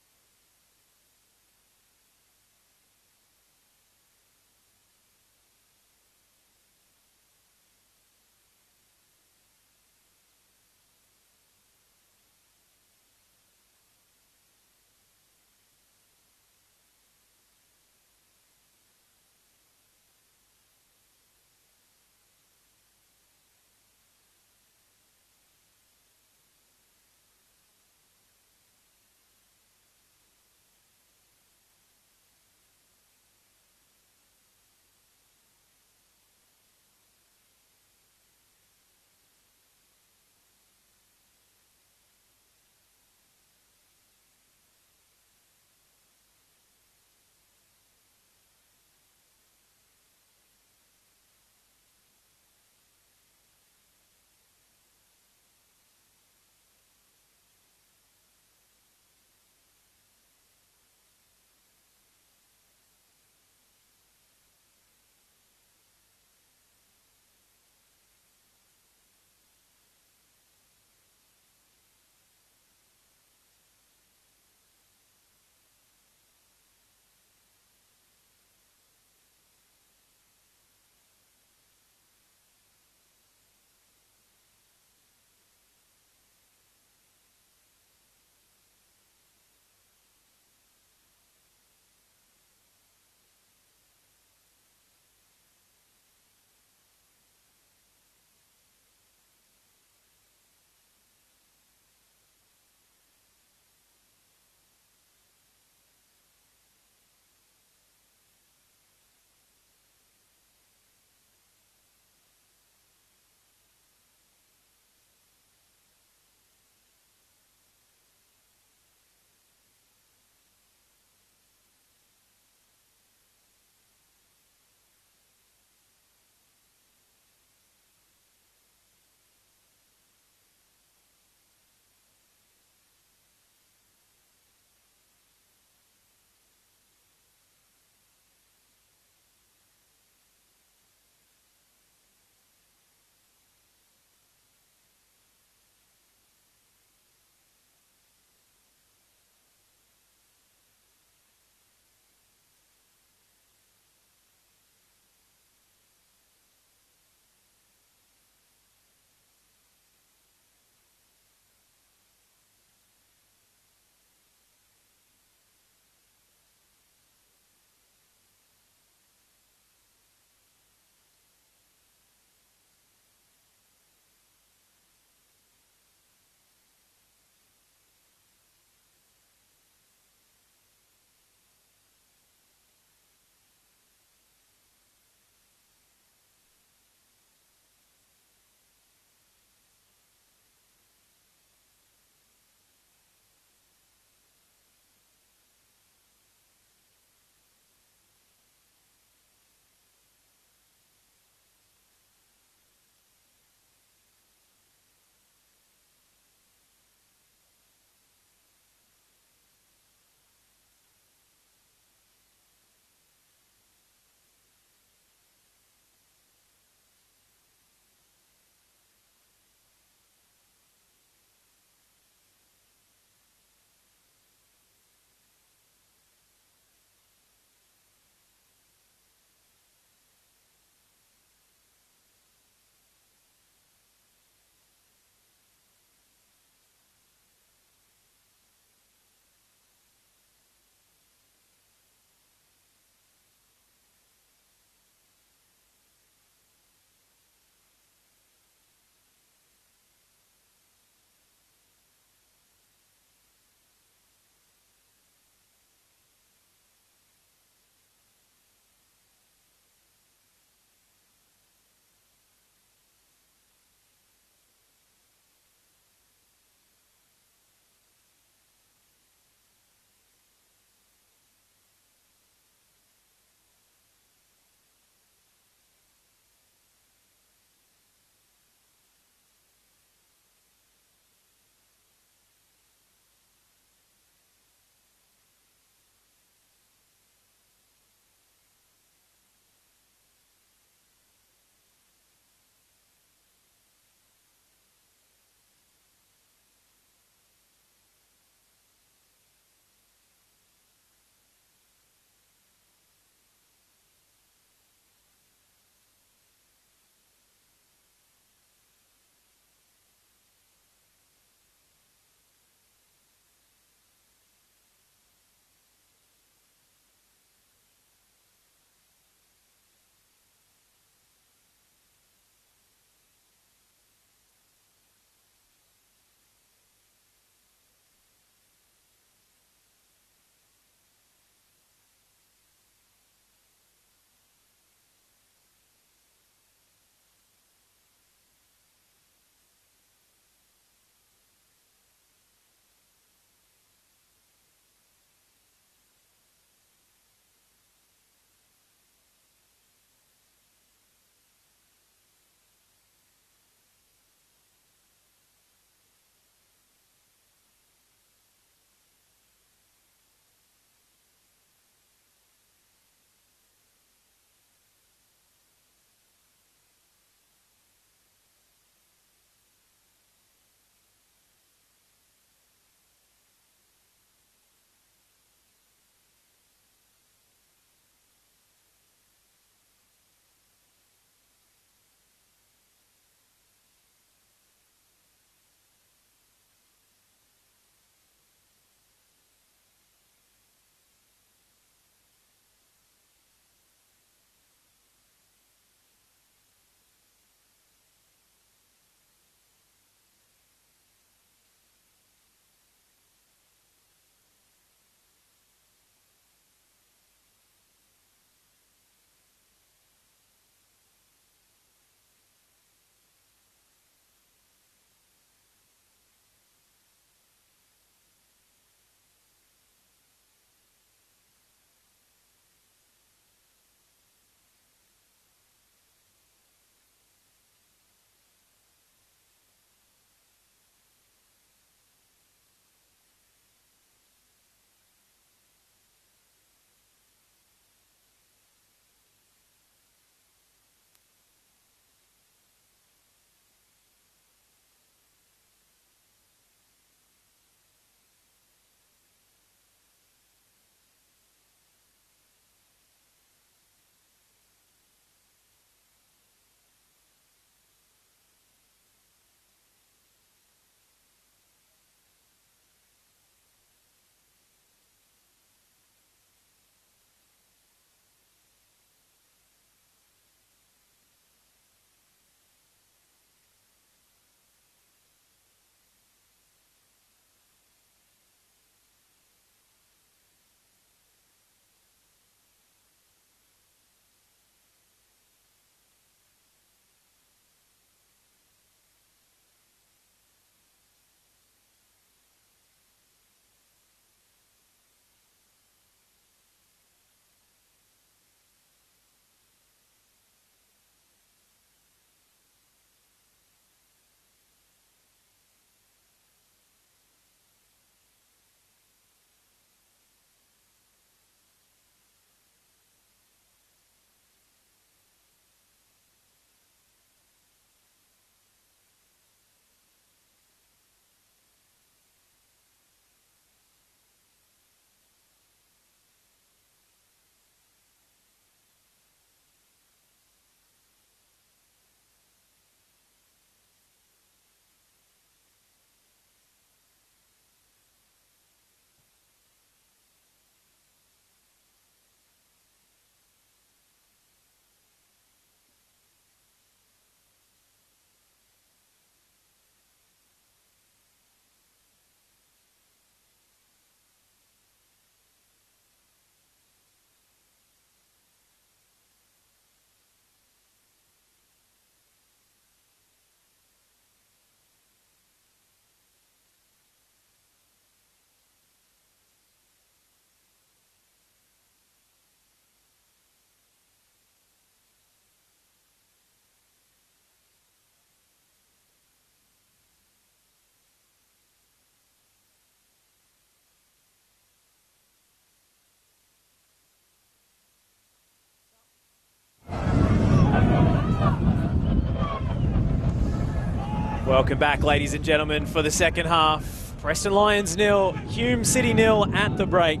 Welcome back, ladies and gentlemen, for the second half. Preston Lions 0, Hume City 0 at the break.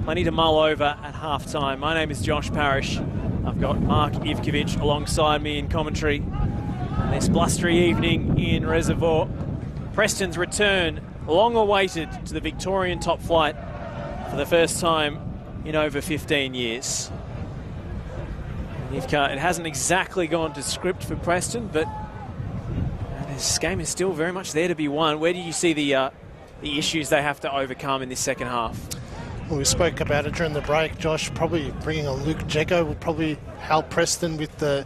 Plenty to mull over at halftime. My name is Josh Parrish. I've got Mark Ivkovic alongside me in commentary on this blustery evening in Reservoir. Preston's return, long awaited, to the Victorian top flight for the first time in over 15 years. It hasn't exactly gone to script for Preston, but this game is still very much there to be won. Where do you see the issues they have to overcome in this second half? Well, we spoke about it during the break, Josh. Probably bringing on Luke Jeggo will probably help Preston with the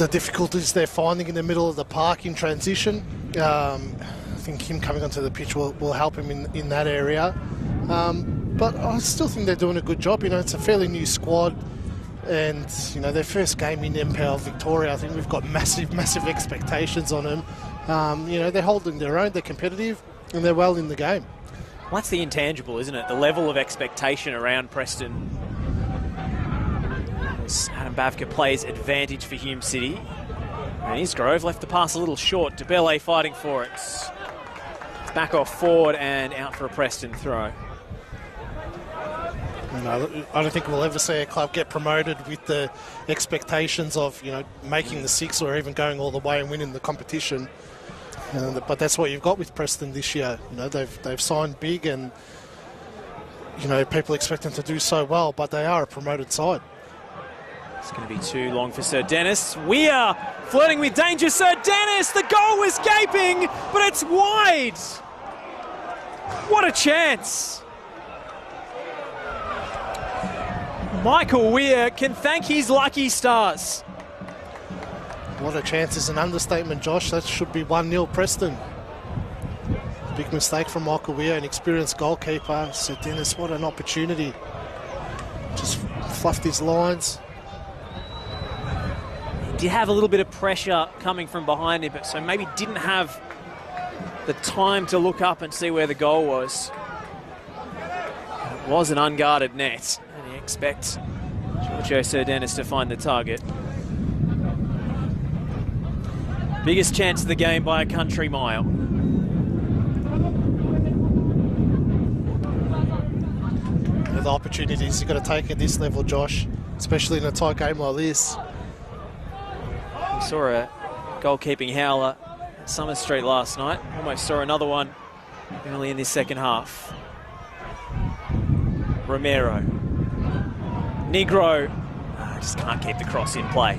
difficulties they're finding in the middle of the park in transition. I think him coming onto the pitch will help him in that area. But I still think they're doing a good job. You know, it's a fairly new squad. And, you know, their first game in NPL Victoria, I think we've got massive, massive expectations on them. You know, they're holding their own, they're competitive, and they're well in the game. Well, that's the intangible, isn't it? The level of expectation around Preston. As Adam Bavka plays advantage for Hume City. And Isgrove left the pass a little short. Debele fighting for it. It's back off forward and out for a Preston throw. No, I don't think we'll ever see a club get promoted with the expectations of, you know, making the six or even going all the way and winning the competition. But that's what you've got with Preston this year. You know, they've signed big, and you know people expect them to do so well, but they are a promoted side. It's going to be too long for Sir Dennis. We are flirting with danger. Sir Dennis, the goal was gaping, but it's wide. What a chance! Michael Weir can thank his lucky stars. What a chance is an understatement, Josh. That should be 1-0 Preston. Big mistake from Michael Weir, an experienced goalkeeper. So Dennis, what an opportunity. Just fluffed his lines. He did have a little bit of pressure coming from behind him, but so maybe didn't have the time to look up and see where the goal was. It was an unguarded net. Expect Giorgio Sir Dennis to find the target. Biggest chance of the game by a country mile. The opportunities you've got to take at this level, Josh, especially in a tight game like this. We saw a goalkeeping howler at Summer Street last night. Almost saw another one early in this second half. Romero. Negro just can't keep the cross in play.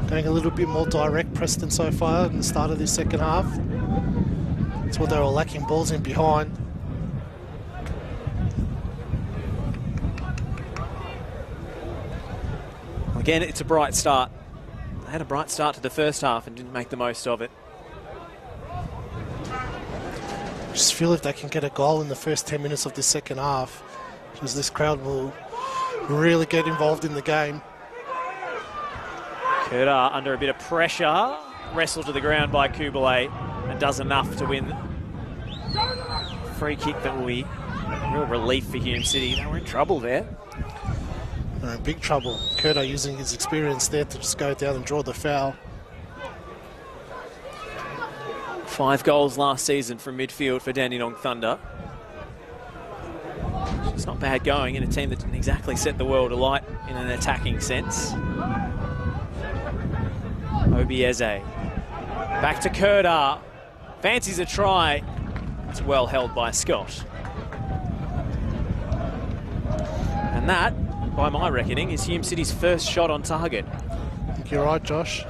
Going a little bit more direct, Preston, so far in the start of this second half. That's what they were lacking balls in behind. Again, it's a bright start. They had a bright start to the first half and didn't make the most of it. Just feel if they can get a goal in the first 10 minutes of the second half, because this crowd will really get involved in the game. Kurda under a bit of pressure, wrestled to the ground by Kubalay, and does enough to win. Free kick that will be real relief for Hume City. They were in trouble there. They're in big trouble. Kurda using his experience there to just go down and draw the foul. 5 goals last season from midfield for Dandenong Thunder. It's not bad going in a team that didn't exactly set the world alight in an attacking sense. Obieze. Back to Kurda. Fancies a try. It's well held by Scott. And that, by my reckoning, is Hume City's first shot on target. I think you're right, Josh.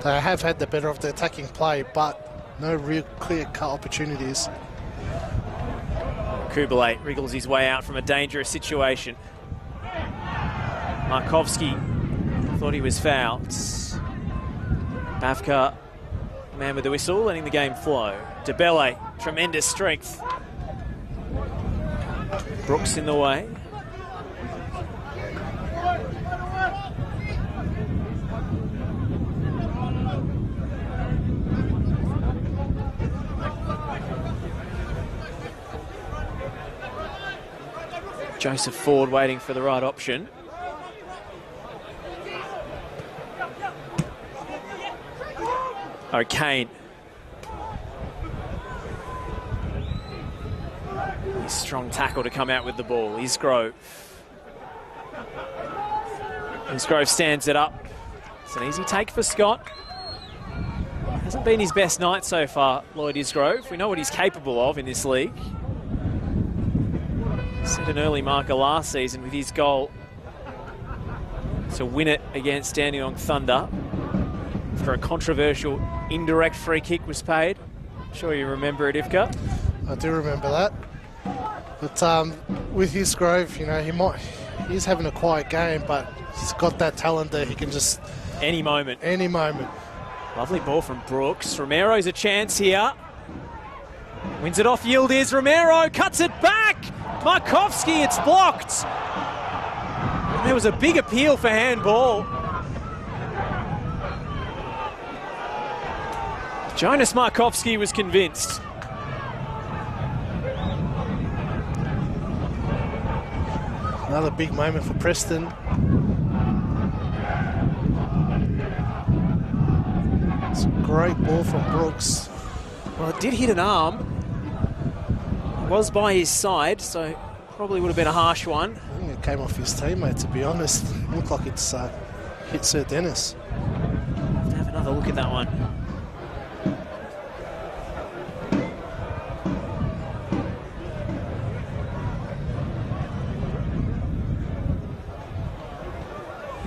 They have had the better of the attacking play, but no real clear-cut opportunities. Kubalay wriggles his way out from a dangerous situation. Markovsky thought he was fouled. Bavka, man with the whistle, letting the game flow. Debele, tremendous strength. Brooks in the way. Joseph Ford waiting for the right option. O'Kane. Strong tackle to come out with the ball. Isgrove. Isgrove stands it up. It's an easy take for Scott. Hasn't been his best night so far, Lloyd Isgrove. We know what he's capable of in this league. Set an early marker last season with his goal to win it against Dandenong Thunder for a controversial indirect free kick was paid. I'm sure you remember it, Ivka. I do remember that. But with Isgrove, you know, he's having a quiet game, but he's got that talent that he can just... Any moment. Any moment. Lovely ball from Brooks. Romero's a chance here. Wins it off Yildiz. Romero cuts it back. Markovski, it's blocked. There was a big appeal for handball. Jonas Markovski was convinced. Another big moment for Preston. It's a great ball from Brooks. Well, it did hit an arm. It was by his side, so probably would have been a harsh one. I think it came off his teammate, to be honest. It looked like it's hit Sir Dennis. Let's have another look at that one.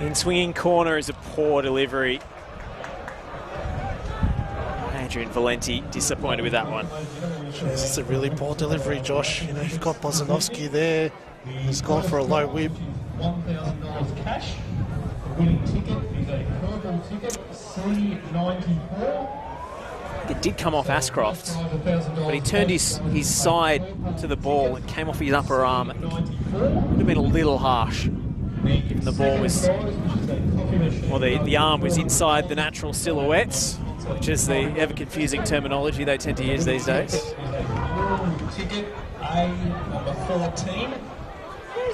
In swinging corner is a poor delivery. Adrian Valenti disappointed with that one. Jeez, it's a really poor delivery, Josh. You know, you've got Bozanovsky there. He's gone for a low whip. $1,000 cash. The winning ticket is a purple ticket, C94. It did come off Ashcroft, but he turned his side to the ball. It came off his upper arm. It would have been a little harsh. Given the ball was, well, the arm was inside the natural silhouettes, which is the ever-confusing terminology they tend to use these days. Ticket A number 14.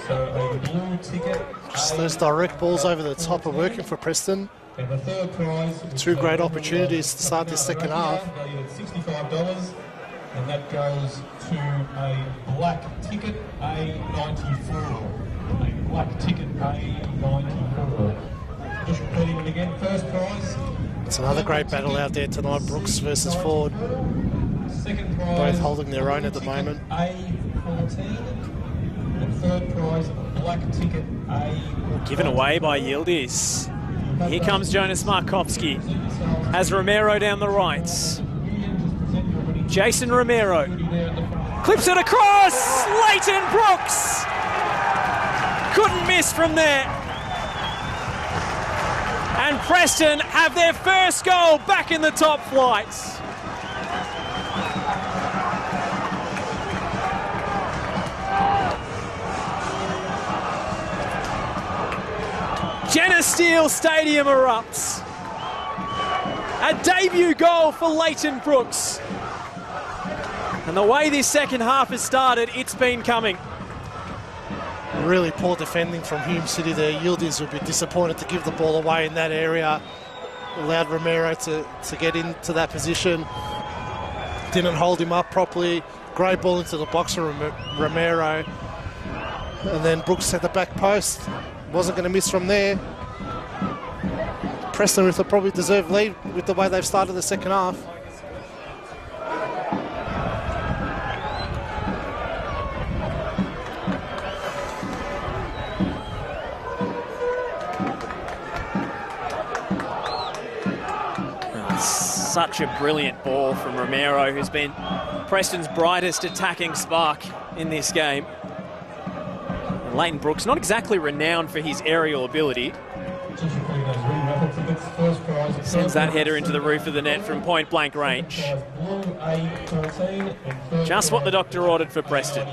So a blue ticket. Just those direct balls over the top are working for Preston. And the third prize. Two great opportunities to start this second half. Valued at $65, and that goes to a black ticket A94. A black ticket A94. Just repeating it again. First prize. It's another great battle out there tonight, Brooks versus Ford. Second prize. Both holding their own at the moment. A14. And third prize, black ticket A. Given away by Yildiz. Here comes Jonas Markovski. Has Romero down the right. Jason Romero. Clips it across! Leighton Brooks! Couldn't miss from there. And Preston have their first goal back in the top flight. Genesteel Stadium erupts. A debut goal for Leighton Brooks. And the way this second half has started, it's been coming. Really poor defending from Hume City there. Yildiz would be disappointed to give the ball away in that area. Allowed Romero to get into that position. Didn't hold him up properly. Great ball into the box from Romero. And then Brooks at the back post. Wasn't going to miss from there. Preston with a probably deserved lead with the way they've started the second half. Such a brilliant ball from Romero, who's been Preston's brightest attacking spark in this game. Leighton Brooks, not exactly renowned for his aerial ability. Sends that header into the roof of the net from point blank range. Just what the doctor ordered for Preston.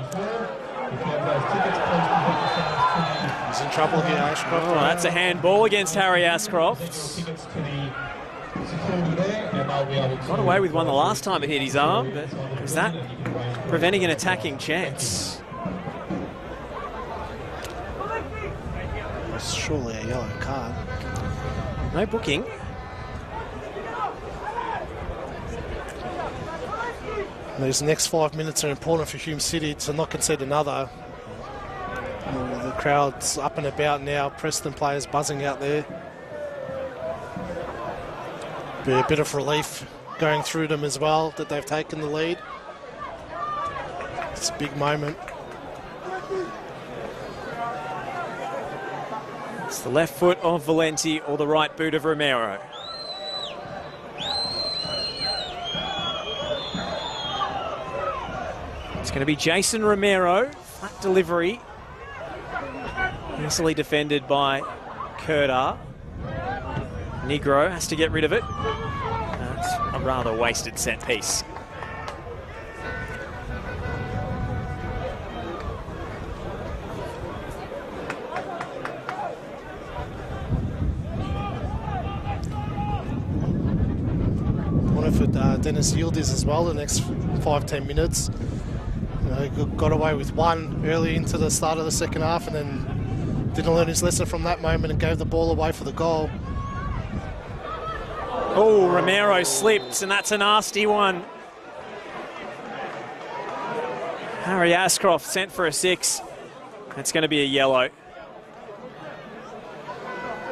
He's in trouble here, Ashcroft. Oh, that's a handball against Harry Ashcroft. Got away with one the last time it hit his arm, but is that preventing an attacking chance? Surely a yellow card. No booking. These next 5 minutes are important for Hume City to not concede another. The crowd's up and about now. Preston players buzzing out there. Be a bit of relief going through them as well that they've taken the lead. It's a big moment. It's the left foot of Valenti or the right boot of Romero. It's going to be Jason Romero, flat delivery. Easily defended by Kerdar. Negro has to get rid of it. That's a rather wasted set piece. For Dennis Yildiz as well the next 5-10 minutes. He got away with one early into the start of the second half and then didn't learn his lesson from that moment and gave the ball away for the goal. Oh, Romero slipped, and that's a nasty one. Harry Ashcroft sent for a 6. It's going to be a yellow.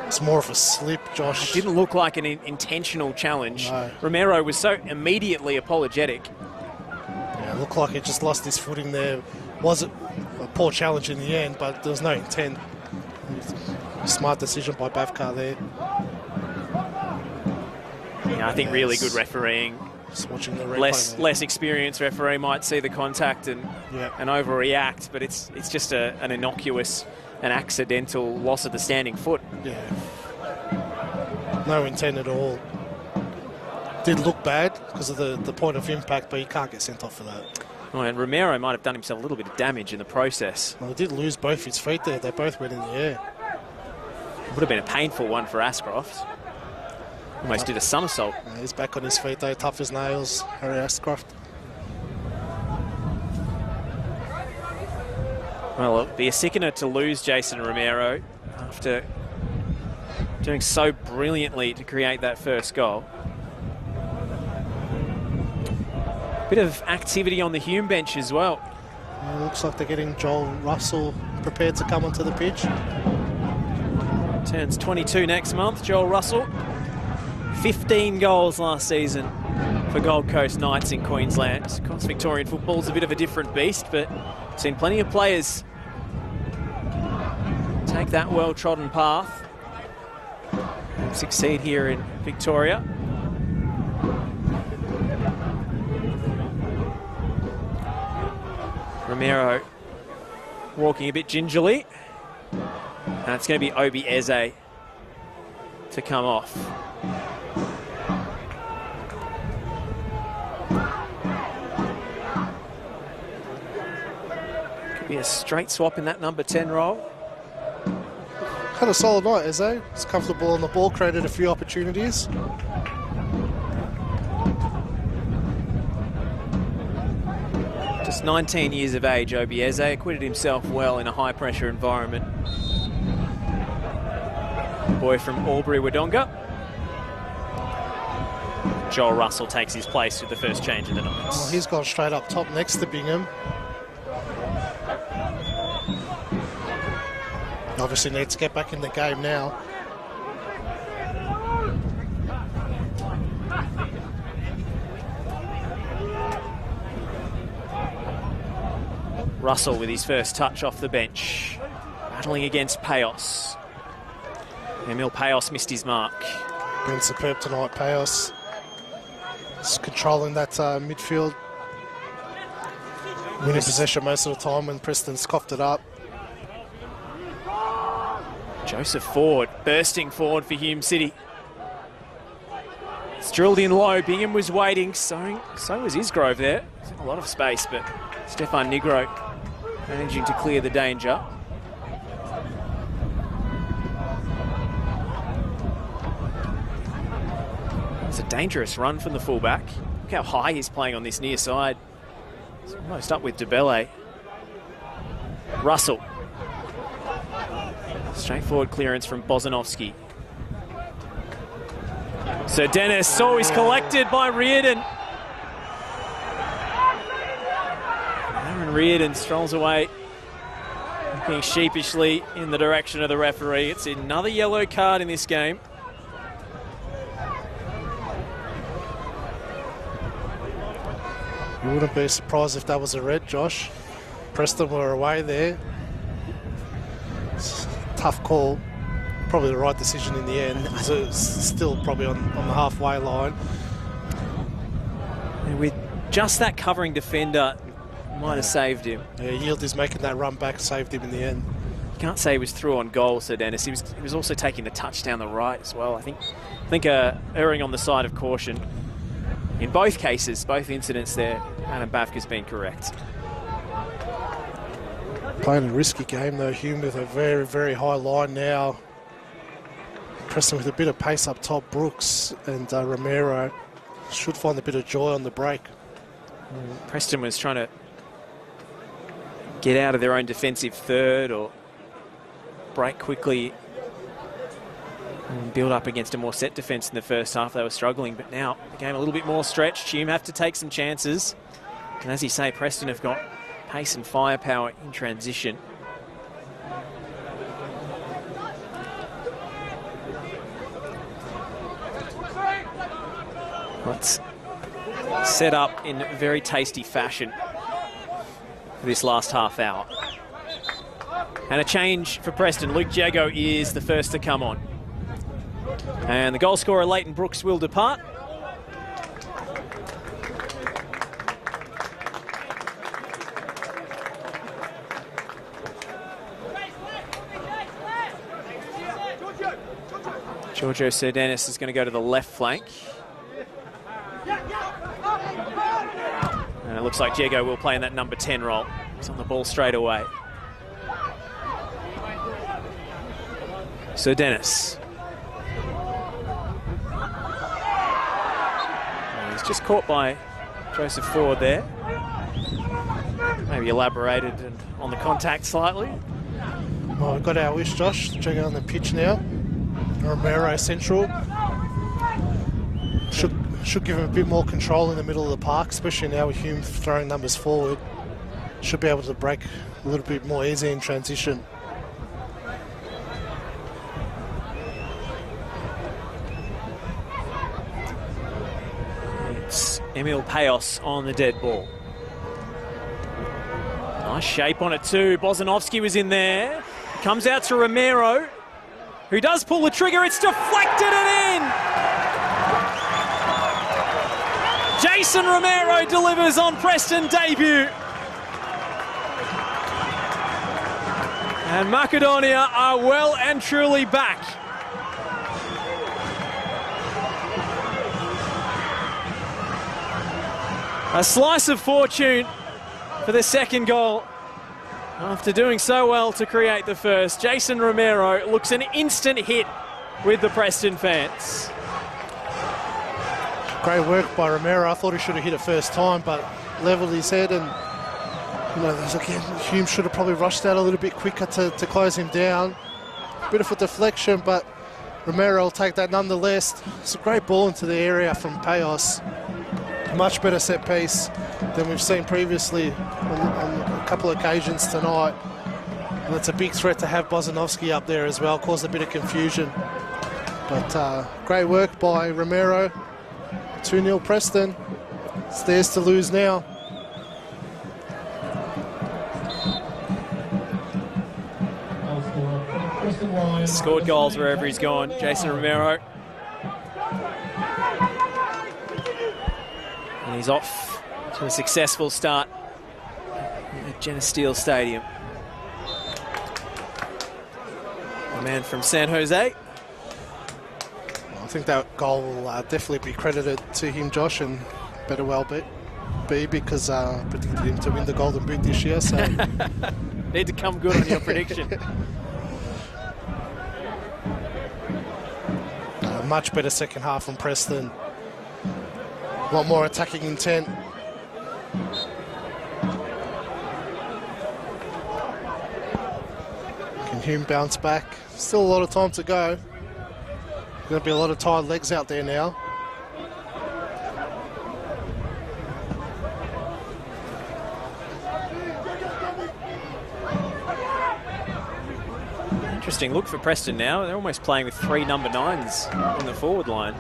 It's more of a slip, Josh. It didn't look like an intentional challenge. No. Romero was so immediately apologetic. Yeah, it looked like he just lost his footing there. Was it a poor challenge in the end, but there was no intent. Smart decision by Bavkar there. Yeah, I think really good refereeing. Just watching the replay Less experienced referee might see the contact and overreact, but it's just an innocuous, an accidental loss of the standing foot. Yeah. No intent at all. Did look bad because of the point of impact, but you can't get sent off for that. Oh, and Romero might have done himself a little bit of damage in the process. Well, he did lose both his feet there. They both went in the air. Would have been a painful one for Ashcroft. Almost did a somersault. Yeah, he's back on his feet though, tough as nails, Harry Ashcroft. Well, it'll be a sickener to lose Jason Romero after doing so brilliantly to create that first goal. Bit of activity on the Hume bench as well. Yeah, looks like they're getting Joel Russell prepared to come onto the pitch. Turns 22 next month, Joel Russell. 15 goals last season for Gold Coast Knights in Queensland. Of course, Victorian football's a bit of a different beast, but I've seen plenty of players take that well-trodden path and succeed here in Victoria. Romero walking a bit gingerly. And it's going to be Obi Eze to come off. Could be a straight swap in that number 10 role. Had a solid night, Eze. He's comfortable on the ball, created a few opportunities. Just 19 years of age, Obi Eze acquitted himself well in a high-pressure environment. Boy from Albury Wodonga. Joel Russell takes his place with the first change in the Knights. Well, he's gone straight up top next to Bingham. Obviously needs to get back in the game now. Russell with his first touch off the bench. Battling against Payos. Emil Payos missed his mark. Been superb tonight, Payos. Just controlling that midfield. Winning possession most of the time when Preston's coughed it up. Joseph Ford bursting forward for Hume City. It's drilled in low. Bingham was waiting. So was Isgrove there. A lot of space, but Stefan Negro managing to clear the danger. It's a dangerous run from the fullback. Look how high he's playing on this near side. It's almost up with DeBelle. Russell. Straightforward clearance from Bozanovsky. Sir Dennis always collected by Reardon. Aaron Reardon strolls away, looking sheepishly in the direction of the referee. It's another yellow card in this game. You wouldn't be surprised if that was a red, Josh. Preston were away there. Tough call. Probably the right decision in the end. It's still probably on the halfway line. And with just that covering defender, might have saved him. Yeah, Yield is making that run back, saved him in the end. You can't say he was through on goal, Sir Dennis. He was also taking the touch down the right as well. I think erring on the side of caution. In both cases, both incidents there, Adam Bafka's been correct. Playing a risky game though, Hume with a very, very high line now. Preston with a bit of pace up top, Brooks and Romero should find a bit of joy on the break. Preston was trying to get out of their own defensive third or break quickly and build up against a more set defence in the first half. They were struggling, but now the game a little bit more stretched. Hume have to take some chances. And as you say, Preston have got pace and firepower in transition. Let's set up in very tasty fashion for this last half hour. And a change for Preston. Luke Jago is the first to come on. And the goal scorer, Leighton Brooks, will depart. Giorgio Sir Dennis is going to go to the left flank. And it looks like Jago will play in that number 10 role. He's on the ball straight away. Sir Dennis. He's just caught by Joseph Ford there. Maybe elaborated on the contact slightly. Well, we've got our wish, Josh. Jago on the pitch now. Romero central. Should give him a bit more control in the middle of the park, especially now with Hume throwing numbers forward. Should be able to break a little bit more easy in transition. It's Emil Payos on the dead ball. Nice shape on it too. Bozanovsky was in there. Comes out to Romero, who does pull the trigger. It's deflected and in! Jason Romero delivers on Preston debut. And Macedonia are well and truly back. A slice of fortune for the second goal. After doing so well to create the first, Jason Romero looks an instant hit with the Preston fans. Great work by Romero. I thought he should have hit it first time, but levelled his head, and again, Hume should have probably rushed out a little bit quicker to close him down. Bit of a deflection, but Romero will take that nonetheless. It's a great ball into the area from Payos. Much better set piece than we've seen previously on a couple of occasions tonight. And it's a big threat to have Bozanovsky up there as well, caused a bit of confusion. But great work by Romero. 2-0 Preston. It's theirs to lose now. Scored goals wherever he's gone, Jason Romero. And he's off to a successful start at Geneseo Stadium. A man from San Jose. I think that goal will definitely be credited to him, Josh, and better well be because I predicted him to win the Golden Boot this year. So need to come good on your prediction. Much better second half from Preston. A lot more attacking intent. Can Hume bounce back? Still a lot of time to go. Going to be a lot of tired legs out there now. interesting look for Preston now. They're almost playing with 3 number 9s in the forward line.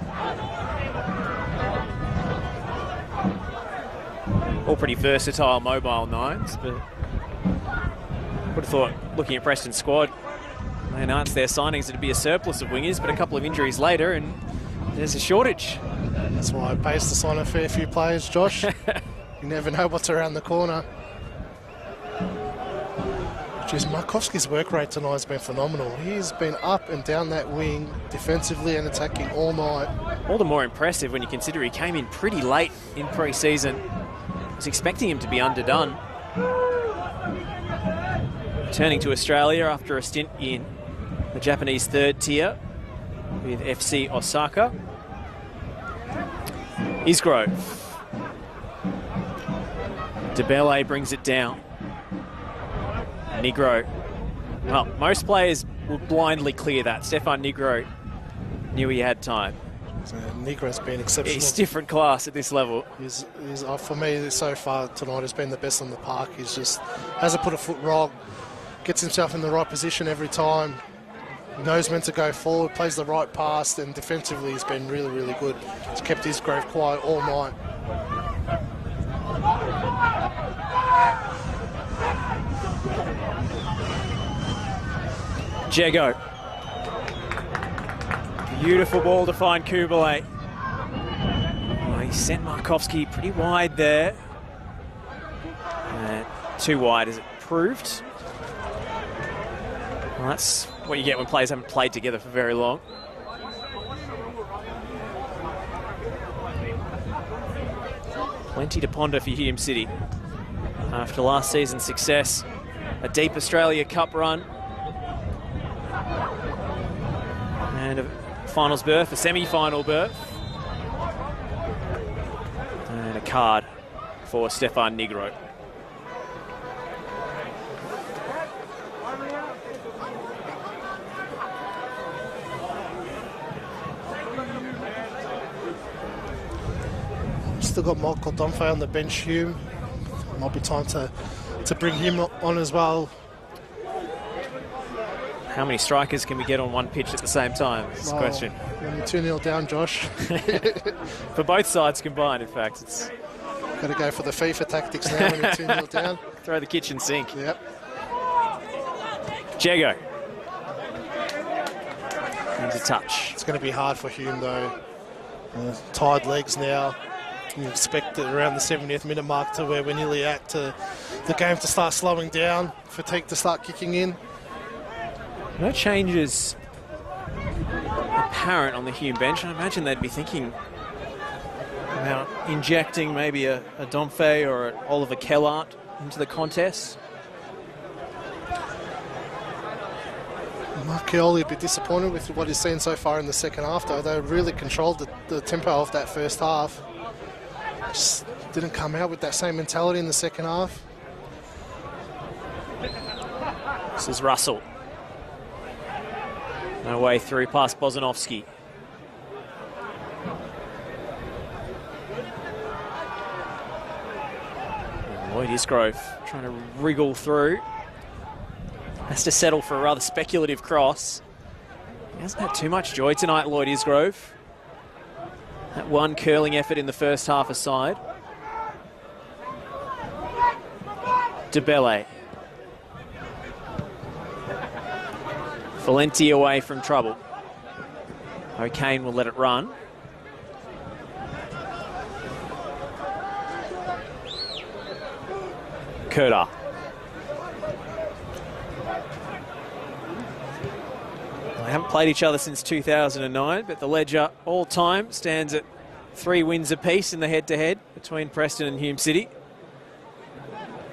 All pretty versatile, mobile 9s, but would have thought, looking at Preston's squad, they announced their signings it'd be a surplus of wingers, but a couple of injuries later, and there's a shortage. That's why it pays to sign a fair few players, Josh. You never know what's around the corner. Jeez, Markovski's work rate tonight has been phenomenal. He's been up and down that wing, defensively and attacking all night. All the more impressive when you consider he came in pretty late in pre-season. I was expecting him to be underdone. Returning to Australia after a stint in the Japanese third tier with FC Osaka. Isgrove. DeBelle brings it down. Negro. Well, most players will blindly clear that. Stefan Negro knew he had time. So Negro's been exceptional. He's different class at this level. He's for me, so far tonight, has been the best on the park. He's just hasn't put a foot wrong. Gets himself in the right position every time. Knows when to go forward, plays the right pass, and defensively he's been really, really good. He's kept his grove quiet all night. Jego. Beautiful ball to find Kubalay. Oh, he sent Markovski pretty wide there. Too wide as it proved. Well, that's what you get when players haven't played together for very long. Plenty to ponder for Hume City. After last season's success, a deep Australia Cup run, and a finals berth, a semi-final berth, and a card for Stefan Negro. Still got Michael Domfey on the bench, Hume. Might be time to bring him on as well. How many strikers can we get on one pitch at the same time? That's the question. You're 2-0 down, Josh. For both sides combined, in fact. It's got to go for the FIFA tactics now when you're 2-0 down. Throw the kitchen sink. Yep. Jego. Needs a touch. It's going to be hard for Hume, though. Tired legs now. You expect it around the 70th minute mark to where we're nearly at to the game to start slowing down, fatigue to start kicking in. No changes apparent on the Hume bench. I imagine they'd be thinking about injecting maybe a Domfey or an Oliver Kellart into the contest. Marchioli a bit disappointed with what he's seen so far in the second half, though. They really controlled the tempo of that first half. Just didn't come out with that same mentality in the second half. This is Russell. No way through past Bozanovsky. Lloyd Isgrove trying to wriggle through. Has to settle for a rather speculative cross. He hasn't had too much joy tonight, Lloyd Isgrove. That one curling effort in the first half aside. DeBelle. Valenti away from trouble. O'Kane will let it run. Kurta. They haven't played each other since 2009, but the ledger all-time stands at 3 wins apiece in the head-to-head between Preston and Hume City.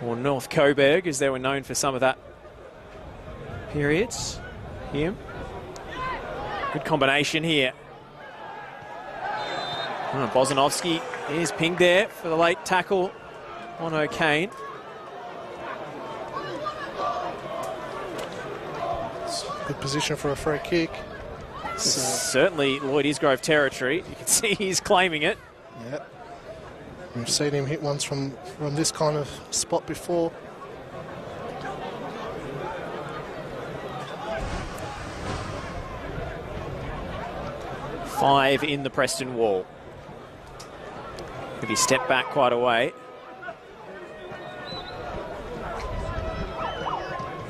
Or North Coburg, as they were known for some of that period. Hume. Good combination here. Bozanovsky is pinged there for the late tackle on O'Kane. Good position for a free kick. Certainly Lloyd Isgrove territory. You can see he's claiming it. Yep. We've seen him hit ones from this kind of spot before. 5 in the Preston wall. If he stepped back quite a way.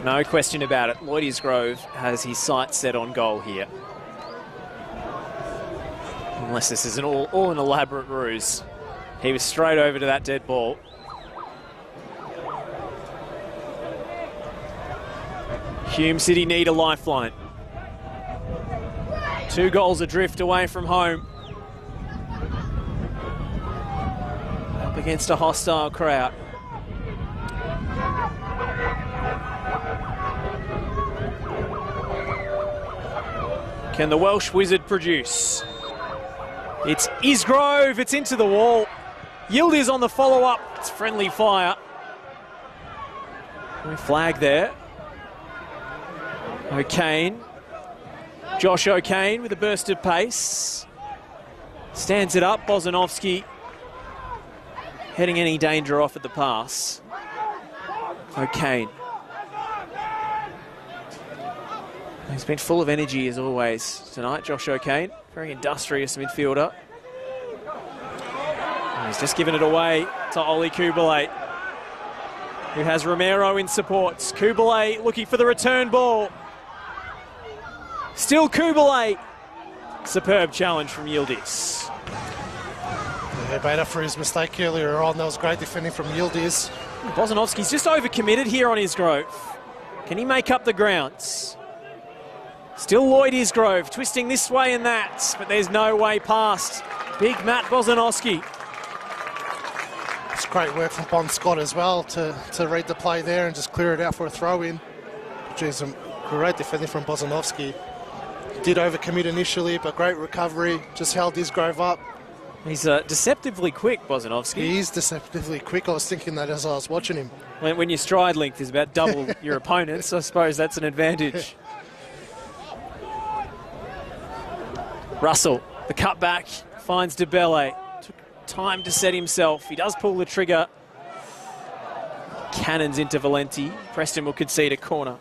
No question about it. Lloyd Isgrove has his sights set on goal here. Unless this is all an elaborate ruse. He was straight over to that dead ball. Hume City need a lifeline. 2 goals adrift away from home. Up against a hostile crowd. Can the Welsh wizard produce? It's Isgrove, it's into the wall. Yildiz on the follow-up, it's friendly fire. Flag there. O'Kane. Josh O'Kane with a burst of pace. Stands it up, Bozanovski heading any danger off at the pass. O'Kane. He's been full of energy as always tonight, Josh O'Kane. Very industrious midfielder. And he's just given it away to Oli Kubalay, who has Romero in support. Kubalay looking for the return ball. Still Kubalay. Superb challenge from Yildiz. Yeah, made up for his mistake earlier on. That was great defending from Yildiz. Bozanovski's just overcommitted here on Isgrove. Can he make up the grounds? Still Lloyd Isgrove, twisting this way and that, but there's no way past big Matt Bozanovski. It's great work from Bon Scott as well to read the play there and just clear it out for a throw-in. Geez, some great defending from Bozanovski. Did overcommit initially, but great recovery, just held Isgrove up. He's deceptively quick, Bozanovski. He is deceptively quick. I was thinking that as I was watching him. When your stride length is about double your opponent's, I suppose that's an advantage. Russell, the cutback, finds DeBelle. Took time to set himself. He does pull the trigger. Cannons into Valenti. Preston will concede a corner.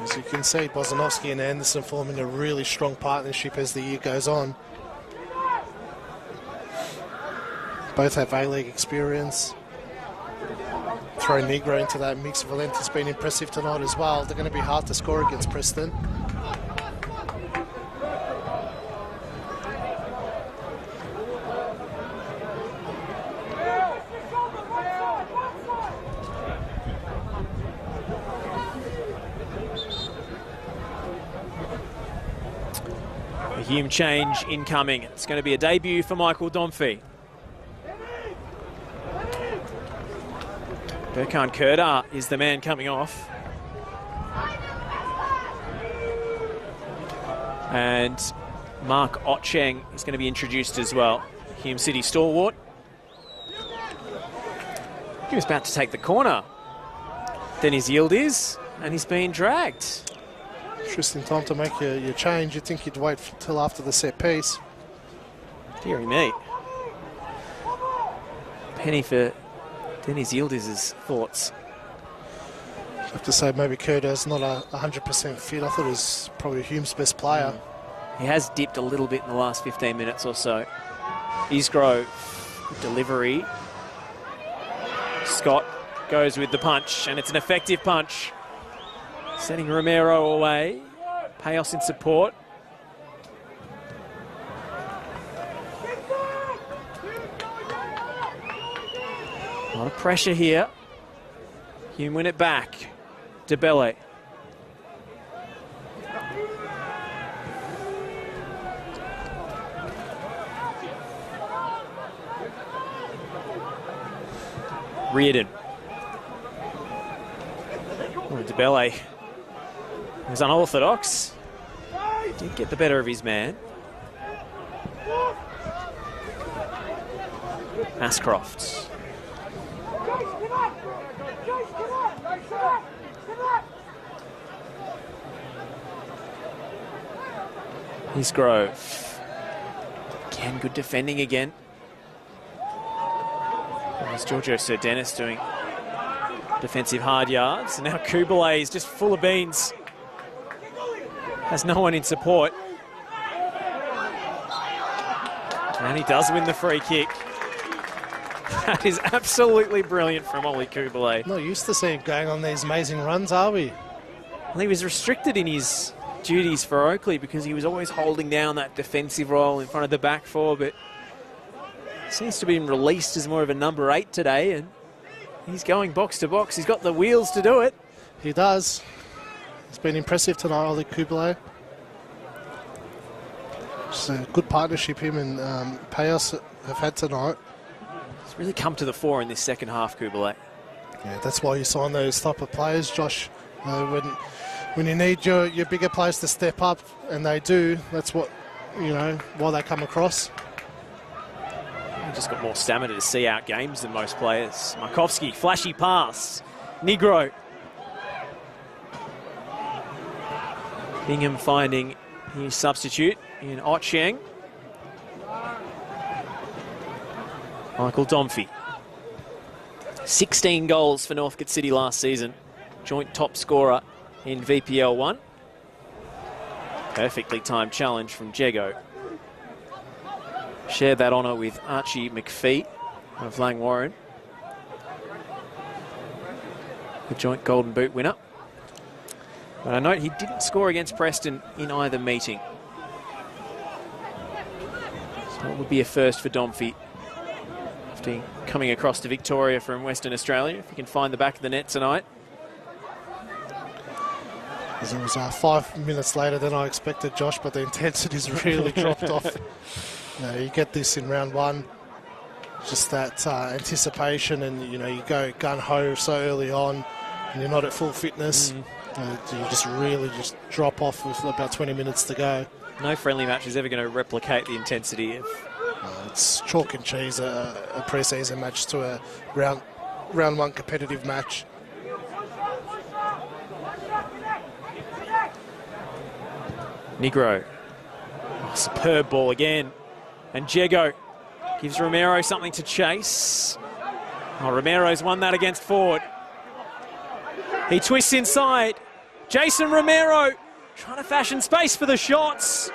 As you can see, Bozanovski and Anderson forming a really strong partnership as the year goes on. Both have A-League experience. Throw Negro into that mix. Valenti's been impressive tonight as well. They're going to be hard to score against Preston. Hume change incoming. It's going to be a debut for Michael Domfey. Berkan Kurdar is the man coming off. And Mark Otcheng is going to be introduced as well. Hume City stalwart. He was about to take the corner. Then his yield is, and he's been dragged. Interesting time to make your change. You'd think you'd wait till after the set piece. Deary me. Penny for Dennis Yildiz's thoughts. I have to say maybe Kurdar's not 100% fit. I thought he was probably Hume's best player. He has dipped a little bit in the last 15 minutes or so. Isgrove, delivery. Scott goes with the punch, and it's an effective punch. Sending Romero away. Payos in support. A lot of pressure here. Hume win it back. DeBelle. Reardon. Oh, DeBelle was unorthodox. Did get the better of his man. Ashcroft. Isgrove. Again, good defending again. There's Giorgio Serdenis doing defensive hard yards. And now Kubalay is just full of beans. Has no one in support. And he does win the free kick. That is absolutely brilliant from Ollie Kubalay. Not used to seeing him going on these amazing runs, are we? Well, he was restricted in his duties for Oakley because he was always holding down that defensive role in front of the back four, but seems to be released as more of a number 8 today, and he's going box to box. He's got the wheels to do it. He does. It's been impressive tonight, Ollie Kubalay. It's a good partnership him and Payos have had tonight. He's really come to the fore in this second half, Kubalay. Yeah, that's why you sign those type of players, Josh. When you need your bigger players to step up, and they do, that's what, why they come across. He's just got more stamina to see out games than most players. Markovsky, flashy pass. Negro. Bingham finding his substitute in Otcheng. Michael Domfey. 16 goals for Northcote City last season. Joint top scorer in VPL 1. Perfectly timed challenge from Jego. Shared that honour with Archie McPhee of Langwarrin, the joint Golden Boot winner. But I note he didn't score against Preston in either meeting. So it would be a first for Domfey after coming across to Victoria from Western Australia, if he can find the back of the net tonight. It was 5 minutes later than I expected, Josh, but the intensity's really dropped off. You get this in round 1, just that anticipation, and you go gun-ho so early on, and you're not at full fitness. You just really drop off with about 20 minutes to go. No friendly match is ever going to replicate the intensity of... it's chalk and cheese, a pre-season match to a round 1 competitive match. Negro. Oh, superb ball again. And Jego gives Romero something to chase. Oh, Romero's won that against Ford. He twists inside. Jason Romero trying to fashion space for the shots.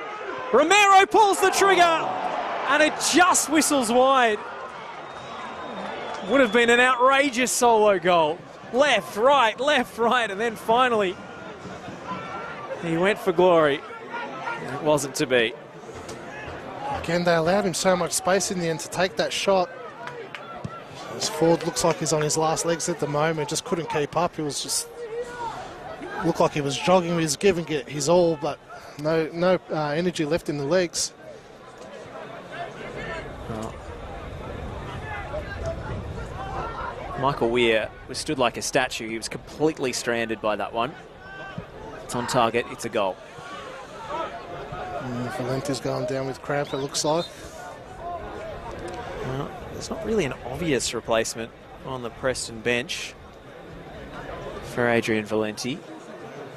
Romero pulls the trigger and it just whistles wide. Would have been an outrageous solo goal. Left, right, and then finally he went for glory. It wasn't to be. Again, they allowed him so much space in the end to take that shot. As Ford looks like he's on his last legs at the moment, just couldn't keep up. He was just looked like he was jogging. He was giving it his all, but no energy left in the legs. Oh. Michael Weir was stood like a statue. He was completely stranded by that one. It's on target. It's a goal. Valenti's going down with cramp, it looks like. Well, there's not really an obvious replacement on the Preston bench for Adrian Valenti.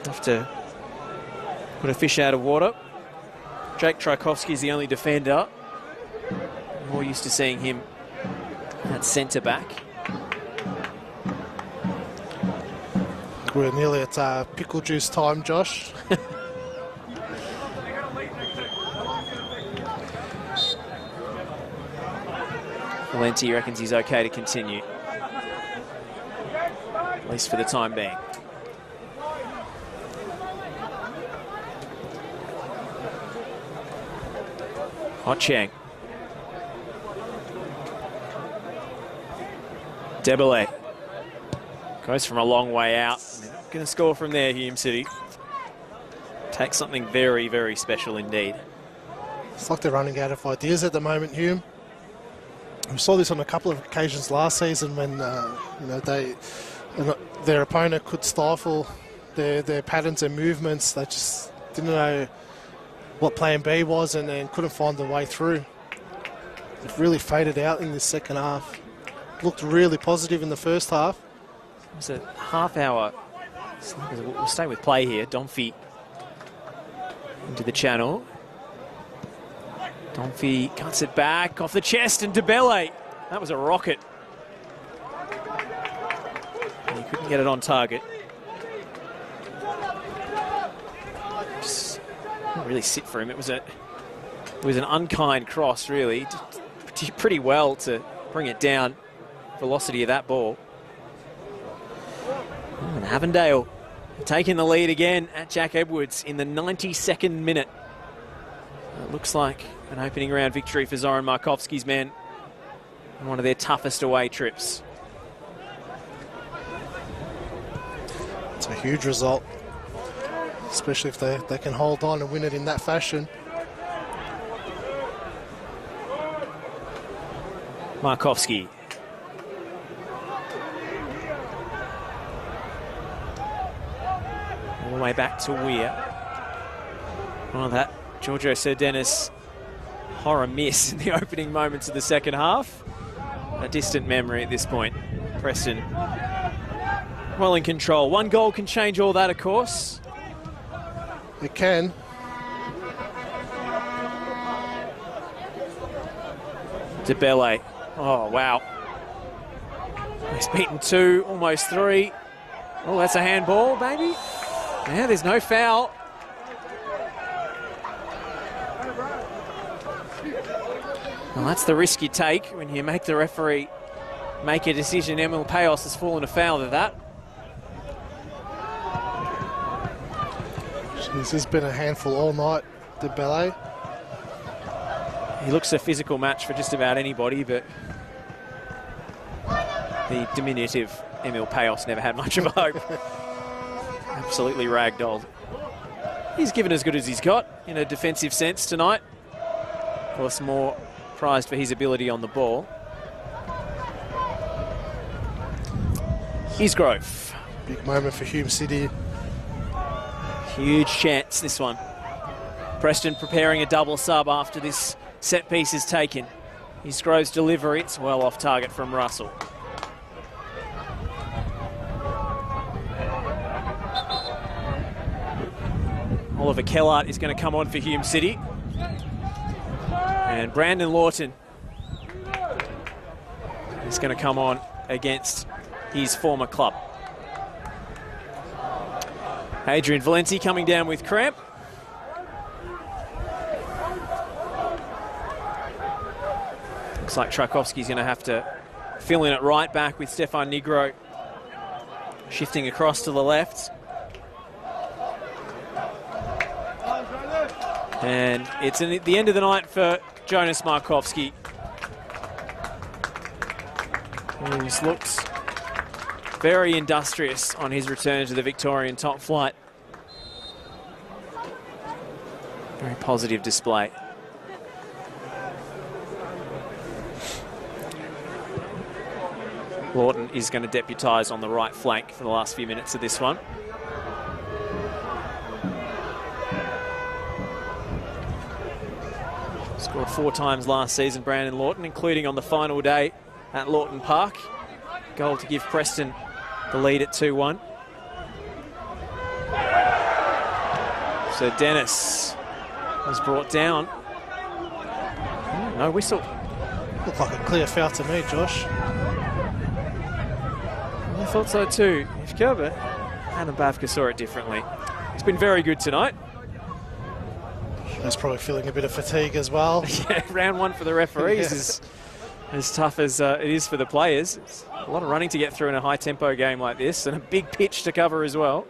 Have to put a fish out of water. Jake Tchaikovsky is the only defender. More used to seeing him at centre back. We're nearly at pickle juice time, Josh. Valenti reckons he's okay to continue, at least for the time being. Otcheng. Debele goes from a long way out. Going to score from there, Hume City. Takes something very, very special indeed. It's like they're running out of ideas at the moment, Hume. We saw this on a couple of occasions last season when their opponent could stifle their patterns and movements. They just didn't know what plan B was and then couldn't find the way through. It really faded out in this second half. Looked really positive in the first half. It was a half hour. We'll stay with play here. Domfey into the channel. Domfey cuts it back off the chest, and Debele. That was a rocket. And he couldn't get it on target. Just didn't really sit for him. It was a It was an unkind cross, really. Did pretty well to bring it down. Velocity of that ball. And Avondale taking the lead again at Jack Edwards in the 92nd minute. It looks like an opening round victory for Zoran Markovski's men on one of their toughest away trips. It's a huge result, especially if they can hold on and win it in that fashion. Markovski. All the way back to Weir. Oh, that Giorgio Serdenis horror miss in the opening moments of the second half. A distant memory at this point. Preston well in control. One goal can change all that, of course. It can. DeBelle. Oh, wow. He's beaten 2, almost 3. Oh, that's a handball, baby. Yeah, there's no foul. Well, that's the risk you take when you make the referee make a decision. Emil Payos has fallen afoul of that. Jeez, he's been a handful all night, DeBelle. He looks a physical match for just about anybody, but the diminutive Emil Payos never had much of a hope. Absolutely ragdolled. He's given as good as he's got in a defensive sense tonight. Of course, more prized for his ability on the ball. Here's Grove. Big moment for Hume City. Huge chance, this one. Preston preparing a double sub after this set piece is taken. Here's Grove's delivery. It's well off target from Russell. Oliver Kellart is going to come on for Hume City. And Brandon Lawton is going to come on against his former club. Adrian Valenti coming down with cramp. Looks like Tchaikovsky's going to have to fill in at right back with Stefan Nigro shifting across to the left. And it's at the end of the night for Jonas Markovski, who looks very industrious on his return to the Victorian top flight. Very positive display. Lawton is going to deputise on the right flank for the last few minutes of this one. Scored 4 times last season, Brandon Lawton, including on the final day at Lawton Park. Goal to give Preston the lead at 2-1. So Dennis was brought down. No whistle. Looked like a clear foul to me, Josh. I thought so too, Ifka, but Adam Bavka saw it differently. He's been very good tonight. He's probably feeling a bit of fatigue as well. Yeah, round 1 for the referees is as tough as it is for the players. It's a lot of running to get through in a high-tempo game like this, and a big pitch to cover as well.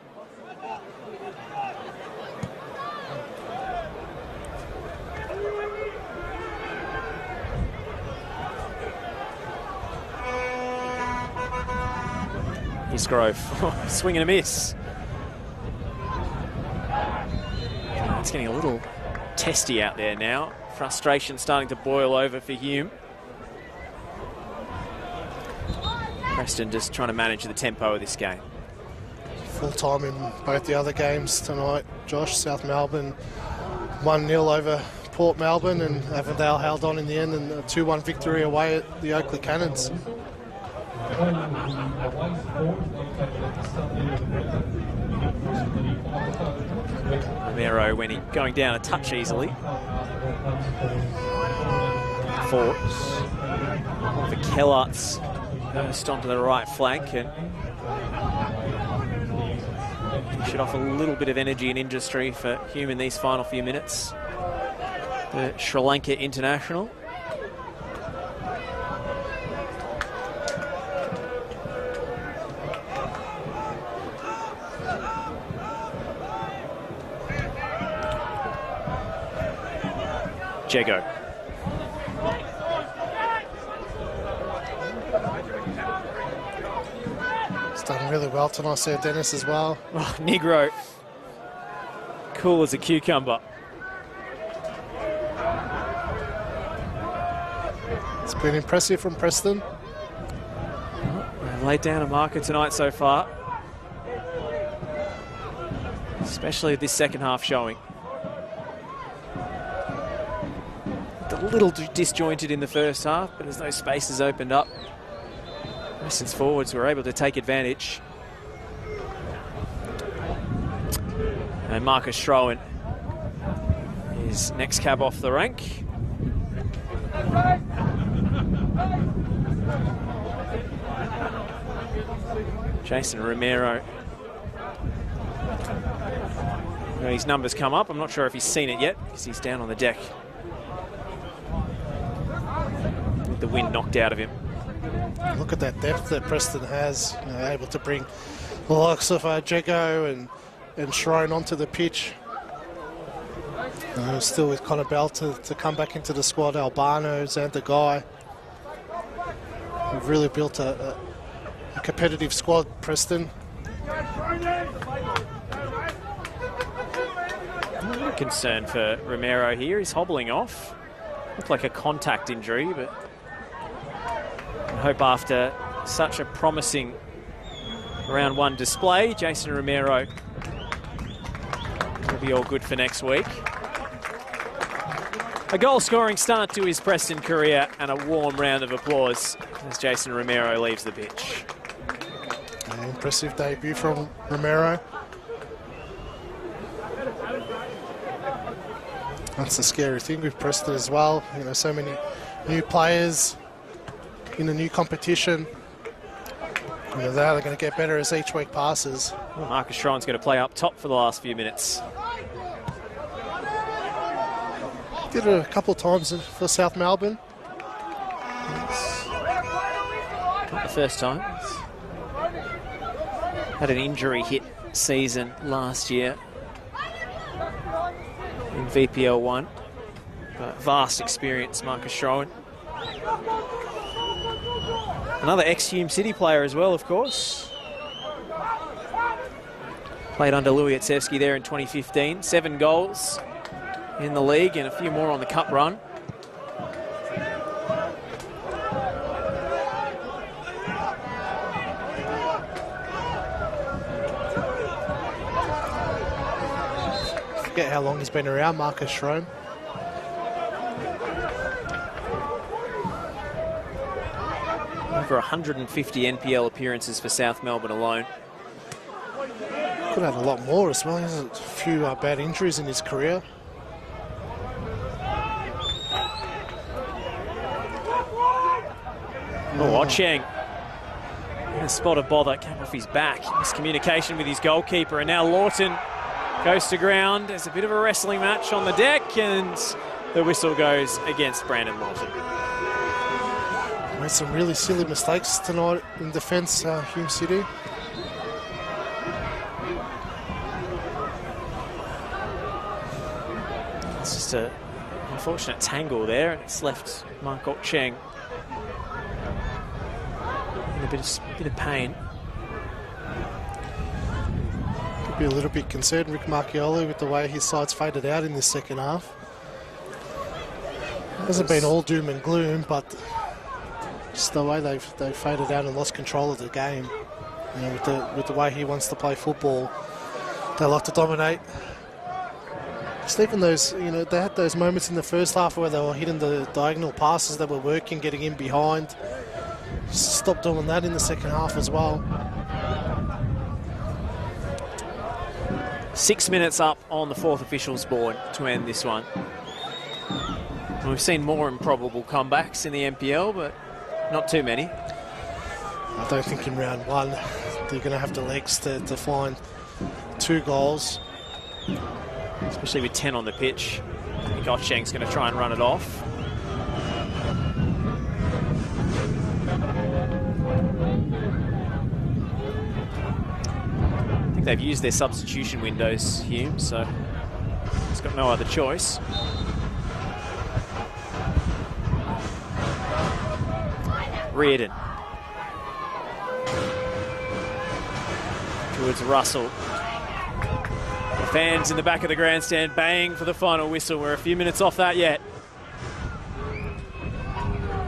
Here's Grove. Swing and a miss. It's getting a little testy out there now. Frustration starting to boil over for Hume. Preston just trying to manage the tempo of this game. Full time in both the other games tonight, Josh. South Melbourne 1-0 over Port Melbourne, and Avondale held on in the end, and a 2-1 victory away at the Oakley Cannons. Romero going down a touch easily. For Kellart's burst onto the right flank, and he should offer a little bit of energy and industry for Hume in these final few minutes. the Sri Lanka international. Jago. He's done really well tonight, Sir Dennis, as well. Oh, Negro. Cool as a cucumber. It's been impressive from Preston. They've laid down a marker tonight so far. Especially this second half showing. A little disjointed in the first half, but as those spaces opened up, Preston's forwards were able to take advantage. And Marcus Schroen is next cab off the rank. Jason Romero. Well, his numbers come up. I'm not sure if he's seen it yet because he's down on the deck. With the wind knocked out of him. Look at that depth that Preston has, able to bring the likes of Jago and Schroen onto the pitch. Still with Connor Bell to come back into the squad, Albano's and the guy. We've really built a competitive squad, Preston. Concern for Romero here. He's hobbling off. Looked like a contact injury, but I hope after such a promising round one display, Jason Romero will be all good for next week. A goal-scoring start to his Preston career and a warm round of applause as Jason Romero leaves the pitch. An impressive debut from Romero. That's the scary thing with Preston as well. So many new players in a new competition. They're going to get better as each week passes. Well, Marcus Schroen's going to play up top for the last few minutes. Did it a couple of times for South Melbourne. Not the first time. Had an injury hit season last year in VPL 1. Vast experience, Marcus Schroen. Another ex-Hume City player as well, of course. Played under Louis Etsevsky there in 2015. 7 goals in the league and a few more on the cup run. Forget how long he's been around, Marcus Schroen. Over 150 NPL appearances for South Melbourne alone. Could have had a lot more as well. He has a few bad injuries in his career. Oh, Cheng. A spot of bother came off his back. Miscommunication with his goalkeeper, and now Lawton goes to ground. There's a bit of a wrestling match on the deck, and the whistle goes against Brandon Lawton. Made some really silly mistakes tonight in defence, Hume City. It's just an unfortunate tangle there, and it's left Mark Cheng in a bit of pain. Could be a little bit concerned, Rick Marchioli, with the way his side's faded out in this second half. It hasn't been all doom and gloom, but just the way they've faded out and lost control of the game. With the way he wants to play football, they like to dominate. Just even those, they had those moments in the first half where they were hitting the diagonal passes that were working, getting in behind. Stop doing that in the second half as well. 6 minutes up on the 4th official's board to end this one. We've seen more improbable comebacks in the NPL, but not too many. I don't think in round one they're going to have the legs to find 2 goals. Especially with 10 on the pitch I think Ocheng's going to try and run it off. I think they've used their substitution windows, Hume, so he's got no other choice. Reardon. Towards Russell. The fans in the back of the grandstand baying for the final whistle. We're a few minutes off that yet.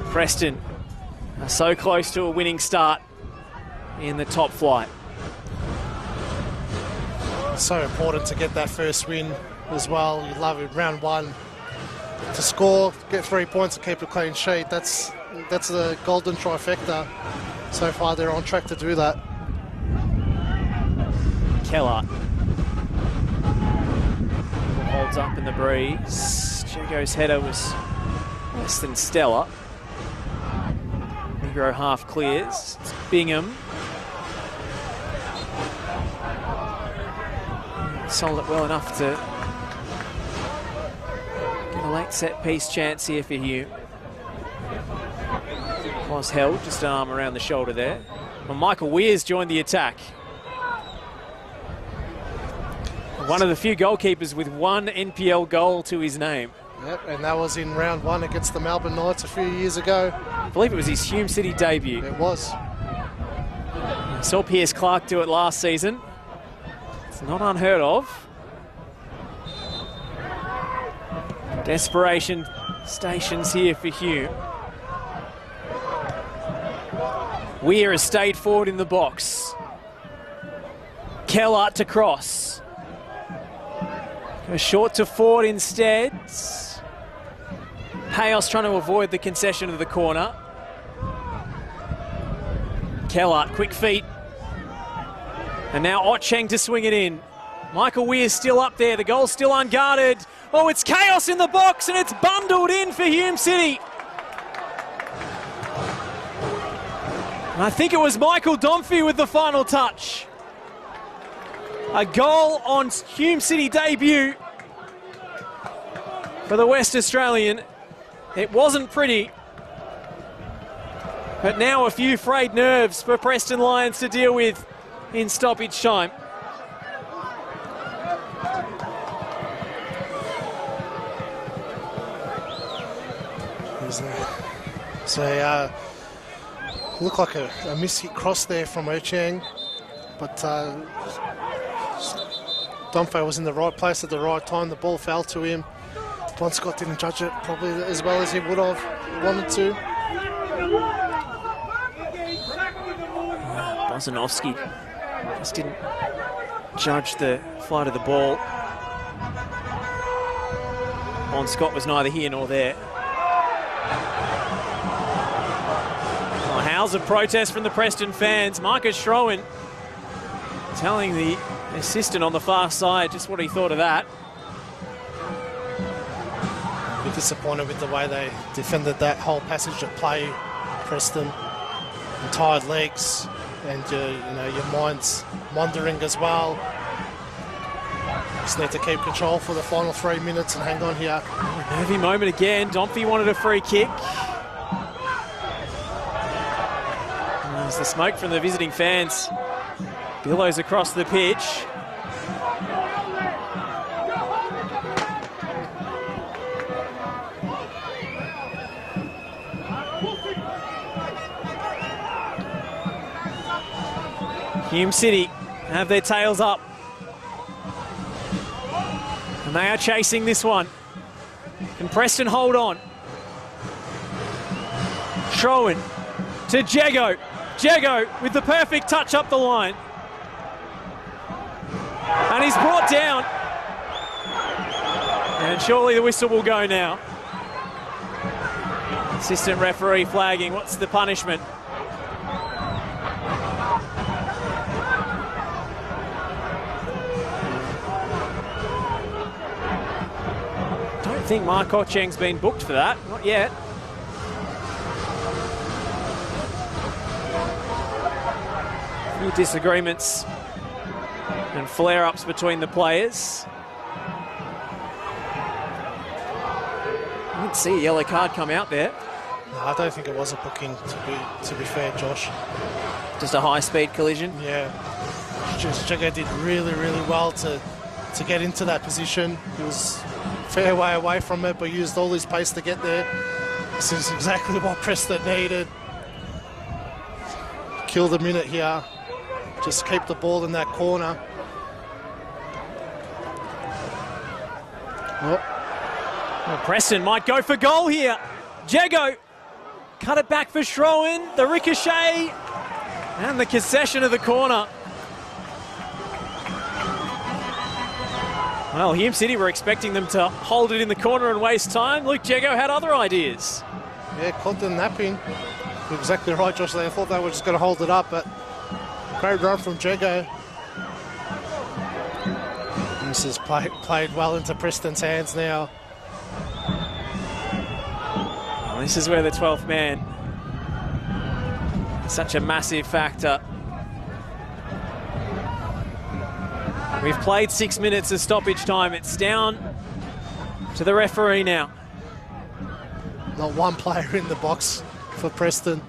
Preston are so close to a winning start in the top flight. So important to get that first win as well. You love it, round one. To score, get 3 points and keep a clean sheet. That's the golden trifecta. So far they're on track to do that. Keller holds up in the breeze. Jago's header was less than stellar. Negro half clears. It's Bingham. Sold it well enough to get a late set piece chance here for Hume. Was held, just an arm around the shoulder there. Well, Michael Weir's joined the attack. One of the few goalkeepers with one NPL goal to his name. Yep, and that was in round one against the Melbourne Knights a few years ago. I believe it was his Hume City debut. It was. I saw Piers Clark do it last season. It's not unheard of. Desperation stations here for Hume. Weir has stayed forward in the box. Keller to cross. Goes short to Ford instead. Hayos trying to avoid the concession of the corner. Keller, quick feet. And now Ocheng to swing it in. Michael Weir's still up there. The goal's still unguarded. Oh, it's chaos in the box and it's bundled in for Hume City. And I think it was Michael Domfey with the final touch. A goal on Hume City debut for the West Australian. It wasn't pretty, but now a few frayed nerves for Preston Lions to deal with in stoppage time. So looked like a mishit cross there from Ocheng, but Domfey was in the right place at the right time. The ball fell to him. Bon Scott didn't judge it probably as well as he would have wanted to. Bozanovsky just didn't judge the flight of the ball. Bon Scott was neither here nor there. Well, howls of protest from the Preston fans. Marcus Schroen telling the assistant on the far side just what he thought of that. A bit disappointed with the way they defended that whole passage of play, Preston. And tired legs, and your mind's wandering as well. Just need to keep control for the final 3 minutes and hang on here. Nervy moment again. Domfey wanted a free kick. And there's the smoke from the visiting fans. Billows across the pitch. Hume City have their tails up. And they are chasing this one. Can Preston hold on? Schroen to Jago. Jago with the perfect touch up the line. And he's brought down. And surely the whistle will go now. Assistant referee flagging. What's the punishment? I think Mark Ocheng's been booked for that. Not yet. A few disagreements and flare-ups between the players. I didn't see a yellow card come out there. No, I don't think it was a booking, to be fair, Josh. Just a high-speed collision. Yeah. Jago did really, really well to get into that position. He was a fair way away from it, but used all his pace to get there. This is exactly what Preston needed. Kill the minute here. Just keep the ball in that corner. Oh. Well, Preston might go for goal here. Jago cut it back for Schroen. The ricochet and the concession of the corner. Well, Hume City were expecting them to hold it in the corner and waste time. Luke Jago had other ideas. Yeah, caught them napping. You're exactly right, Josh. They thought they were just going to hold it up, but great run from Jago. This is played well into Preston's hands now. Well, this is where the 12th man is such a massive factor. We've played 6 minutes of stoppage time. It's down to the referee now. Not one player in the box for Preston.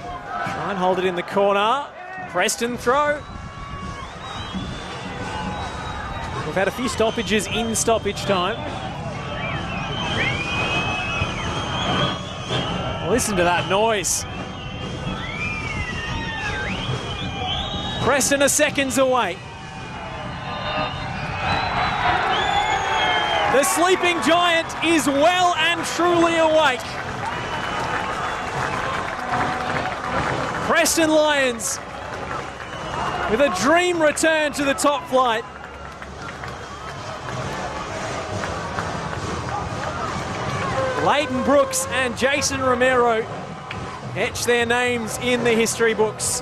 Try and hold it in the corner. Preston throw. We've had a few stoppages in stoppage time. Listen to that noise. Preston are seconds away. The sleeping giant is well and truly awake. Preston Lions with a dream return to the top flight. Leighton Brooks and Jason Romero etch their names in the history books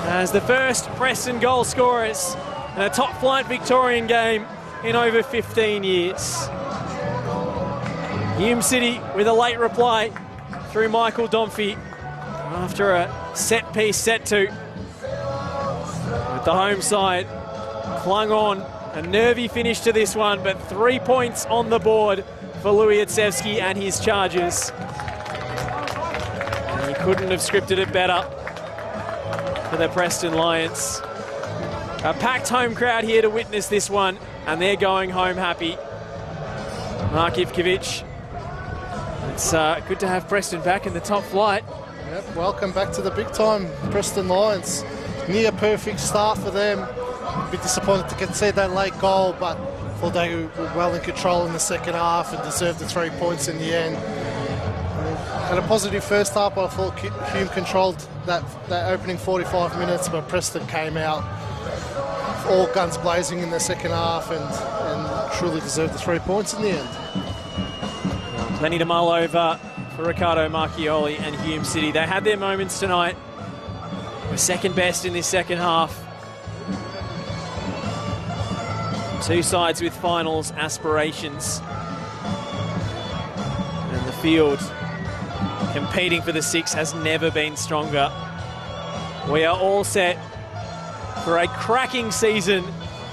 as the first Preston goal scorers in a top flight Victorian game in over 15 years. Hume City with a late reply through Michael Domfey after a set piece set to. With the home side clung on, a nervy finish to this one, but 3 points on the board for Louis Atsevsky and his Chargers. And he couldn't have scripted it better for the Preston Lions. A packed home crowd here to witness this one, and they're going home happy. Mark Ivkovic. It's good to have Preston back in the top flight. Yep, welcome back to the big time, Preston Lions. Near perfect start for them. A bit disappointed to concede that late goal, but thought they were well in control in the second half and deserved the 3 points in the end. Had a positive first half, but I thought Hume controlled that opening 45 minutes, but Preston came out all guns blazing in the second half and truly deserved the 3 points in the end. Plenty to mull over for Riccardo Marchioli and Hume City. They had their moments tonight. We're second best in this second half. Two sides with finals aspirations. And the field competing for the six has never been stronger. We are all set for a cracking season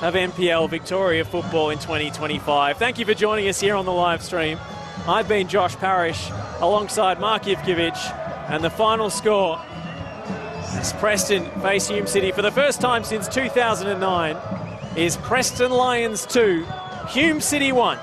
of NPL Victoria football in 2025. Thank you for joining us here on the live stream. I've been Josh Parrish alongside Mark Ivkovic, and the final score as Preston face Hume City for the first time since 2009 is Preston Lions 2, Hume City 1.